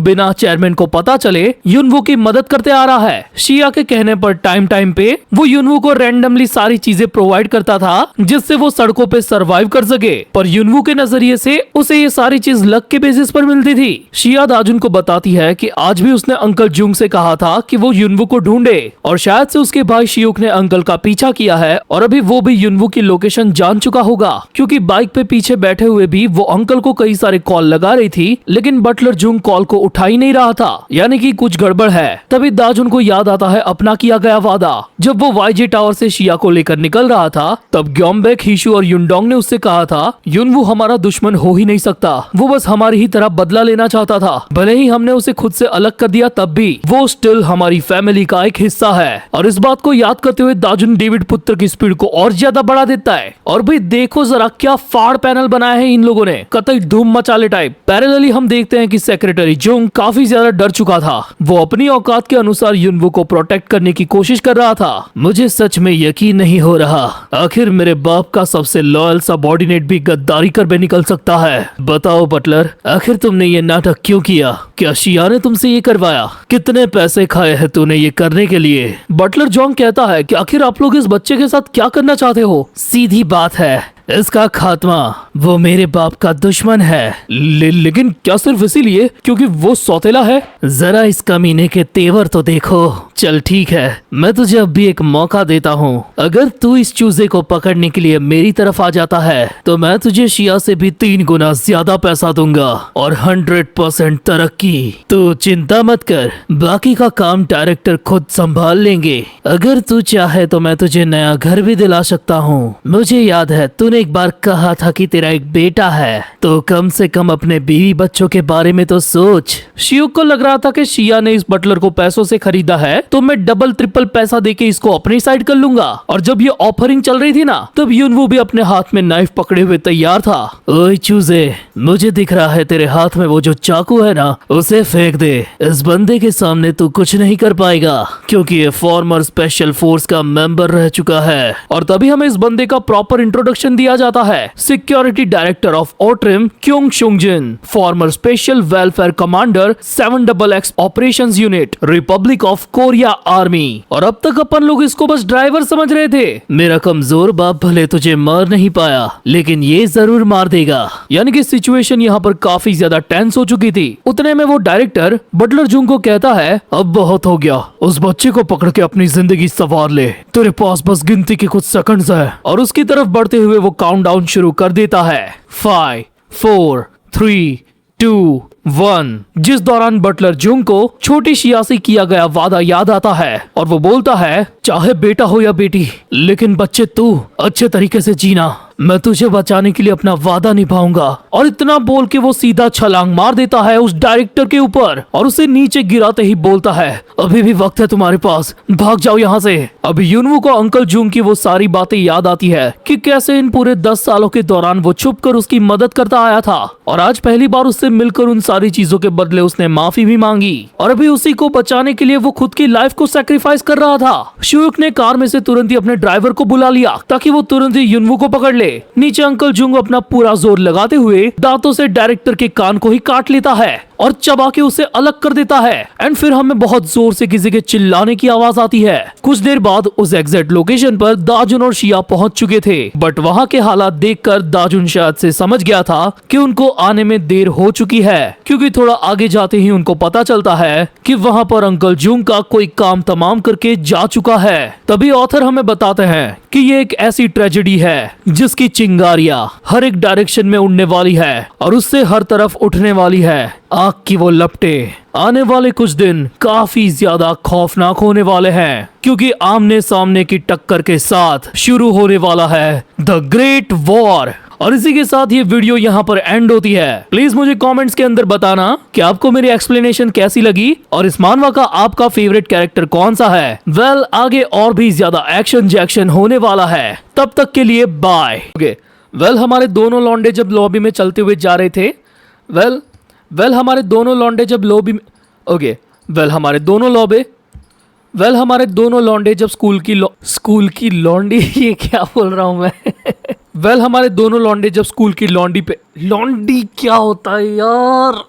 बिना चेयरमैन को पता चले युनवू की मदद करते आ रहा है। शिया के कहने पर टाइम टाइम पे वो युनवू को रैंडमली सारी चीजें प्रोवाइड करता था जिससे वो सड़कों पे सरवाइव कर सके, पर युनवू के नजरिए से उसे ये सारी चीज लक के बेसिस पर मिलती थी। शिया दाजुन को बताती है कि आज भी उसने अंकल जुंग से कहा था कि वो युनवू को ढूंढे और शायद से उसके भाई शियुक ने अंकल का पीछा किया है और अभी वो भी युनवू की लोकेशन जान चुका होगा क्योंकि बाइक पे पीछे बैठे हुए भी वो अंकल को कई सारे कॉल लगा रही थी लेकिन बटलर जुंग कॉल को उठा ही नहीं रहा था, यानी कि कुछ गड़बड़ है। तभी दाजुन को याद आता है अपना किया गया वादा। जब वो वाईजे टावर से शिया को लेकर निकल रहा था तब ग्योम्बेक, हिशु और युनडोंग ने उससे कहा था युनवू हमारा दुश्मन हो ही नहीं सकता, वो बस हमारी ही तरह बदला लेना चाहता था। भले ही हमने उसे खुद से अलग कर दिया तब भी वो स्टिल हमारी फैमिली का एक हिस्सा है। और इस बात को याद करते हुए दाजुन डेविड पुत्र की स्पीड को और ज्यादा बढ़ा देता है और भाई देखो जरा क्या फाड़ पैनल बनाया है इन लोगों ने, कतई धूम मचाले टाइप। पैरेलली हम देखते हैं कि सेक्रेटरी जुंग काफी ज्यादा डर चुका था, वो अपनी औकात के अनुसार युनवू को प्रोटेक्ट करने की कोशिश कर रहा था। मुझे सच में यकीन नहीं हो रहा, आखिर मेरे बाप का सबसे लॉयल सबऑर्डिनेट भी गद्दारी कर निकल सकता है। बताओ बटलर, आखिर तुमने ये नाटक क्यों किया? क्या शिया ने तुमसे ये करवाया? कितने पैसे खाए हैं तूने ये करने के लिए? बटलर जॉन्ग कहता है कि आखिर आप लोग इस बच्चे के साथ क्या करना चाहते हो? सीधी बात है, इसका खात्मा वो मेरे बाप का दुश्मन है। लेकिन क्या सिर्फ इसीलिए क्योंकि वो सौतेला है? जरा इस कमीने के तेवर तो देखो। चल ठीक है, मैं तुझे अब भी एक मौका देता हूँ। अगर तू इस चूजे को पकड़ने के लिए मेरी तरफ आ जाता है तो मैं तुझे शिया से भी 3 गुना ज्यादा पैसा दूंगा और 100% तरक्की। तू चिंता मत कर, बाकी का काम डायरेक्टर खुद संभाल लेंगे। अगर तू चाहे तो मैं तुझे नया घर भी दिला सकता हूँ। मुझे याद है तूने एक बार कहा था कि तेरा एक बेटा है, तो कम से कम अपने बीवी बच्चों के बारे में तो सोच। शियुक को लग रहा था कि शिया ने इस बटलर को पैसों से खरीदा है तो मैं डबल ट्रिपल पैसा देके इसको अपनी साइड कर लूंगा। और जब ये ऑफरिंग चल रही थी ना, तब युनवू भी अपने हाथ में नाइफ पकड़े हुए तैयार था। ओए चूजे, मुझे दिख रहा है तेरे हाथ में वो जो चाकू है ना, उसे फेंक दे। इस बंदे के सामने तू कुछ नहीं कर पाएगा क्योंकि ये फॉर्मर स्पेशल फोर्स का मेंबर रह चुका है। और तभी हमें इस बंदे का प्रॉपर इंट्रोडक्शन दिया जाता है। सिक्योरिटी डायरेक्टर ऑफ ओट्रिम क्योंग शुंगजिन, former special welfare commander 7XX operations unit, republic of Korea army. और अब तक अपन लोग इसको बस ड्राइवर समझ रहे थे। मेरा कमजोर बाप भले तुझे मार नहीं पाया, लेकिन ये जरूर मार देगा। यानी कि सिचुएशन यहाँ पर काफी ज्यादा टेंस हो चुकी थी। उतने में वो डायरेक्टर बटलर जुंग को कहता है, अब बहुत हो गया, उस बच्चे को पकड़ के अपनी जिंदगी संवार ले, तेरे पास बस गिनती के कुछ सेकंड्स है। और उसकी तरफ बढ़ते हुए वो काउंटडाउन शुरू कर देता है। 5, 4, 3, 2, 1। जिस दौरान बटलर जुंग को छोटी शिया से किया गया वादा याद आता है और वो बोलता है, चाहे बेटा हो या बेटी, लेकिन बच्चे तू अच्छे तरीके से जीना, मैं तुझे बचाने के लिए अपना वादा निभाऊंगा। और इतना बोल के वो सीधा छलांग मार देता है उस डायरेक्टर के ऊपर और उसे नीचे गिराते ही बोलता है, अभी भी वक्त है तुम्हारे पास, भाग जाओ यहाँ से। अभी युनवू को अंकल जुंग की वो सारी बातें याद आती है कि कैसे इन पूरे 10 सालों के दौरान वो छुप कर उसकी मदद करता आया था और आज पहली बार उससे मिलकर उन सारी चीजों के बदले उसने माफी भी मांगी। और अभी उसी को बचाने के लिए वो खुद की लाइफ को सैक्रिफाइस कर रहा था। शियुक ने कार में से तुरंत ही अपने ड्राइवर को बुला लिया ताकि वो तुरंत ही युनवू को पकड़ ले। नीचे अंकल जुंग अपना पूरा जोर लगाते हुए दांतों से डायरेक्टर के कान को ही काट लेता है और चबा के उसे अलग कर देता है। एंड फिर हमें बहुत जोर से किसी के चिल्लाने की आवाज आती है। कुछ देर बाद उस एग्जैक्ट लोकेशन पर दाजुन और शिया पहुंच चुके थे, बट वहां के हालात देखकर दाजुन शायद से समझ गया था कि उनको आने में देर हो चुकी है, क्योंकि थोड़ा आगे जाते ही उनको पता चलता है कि वहां पर अंकल जुंग का कोई काम तमाम करके जा चुका है। तभी ऑथर हमें बताते हैं कि ये एक ऐसी ट्रेजेडी है जिसकी चिंगारियां हर एक डायरेक्शन में उड़ने वाली है और उससे हर तरफ उठने वाली है आग की वो लपटे। आने वाले कुछ दिन काफी ज्यादा खौफनाक होने वाले हैं, क्योंकि आमने सामने की टक्कर के साथ शुरू होने वाला है द ग्रेट वॉर। और इसी के साथ ये वीडियो यहाँ पर एंड होती है। प्लीज मुझे कमेंट्स के अंदर बताना कि आपको मेरी एक्सप्लेनेशन कैसी लगी और इस मानवा का आपका फेवरेट कैरेक्टर कौन सा है। वेल, आगे और भी ज्यादा एक्शन जैक्शन होने वाला है। तब तक के लिए बाय। वेल, हमारे दोनों लौंडे जब लॉबी में चलते हुए जा रहे थे, हमारे दोनों लौंडे जब लॉबी में हमारे दोनों लौंडे जब स्कूल की लौंडी ये क्या बोल रहा हूँ मैं हमारे दोनों लौंडे जब स्कूल की लौंडी क्या होता है यार।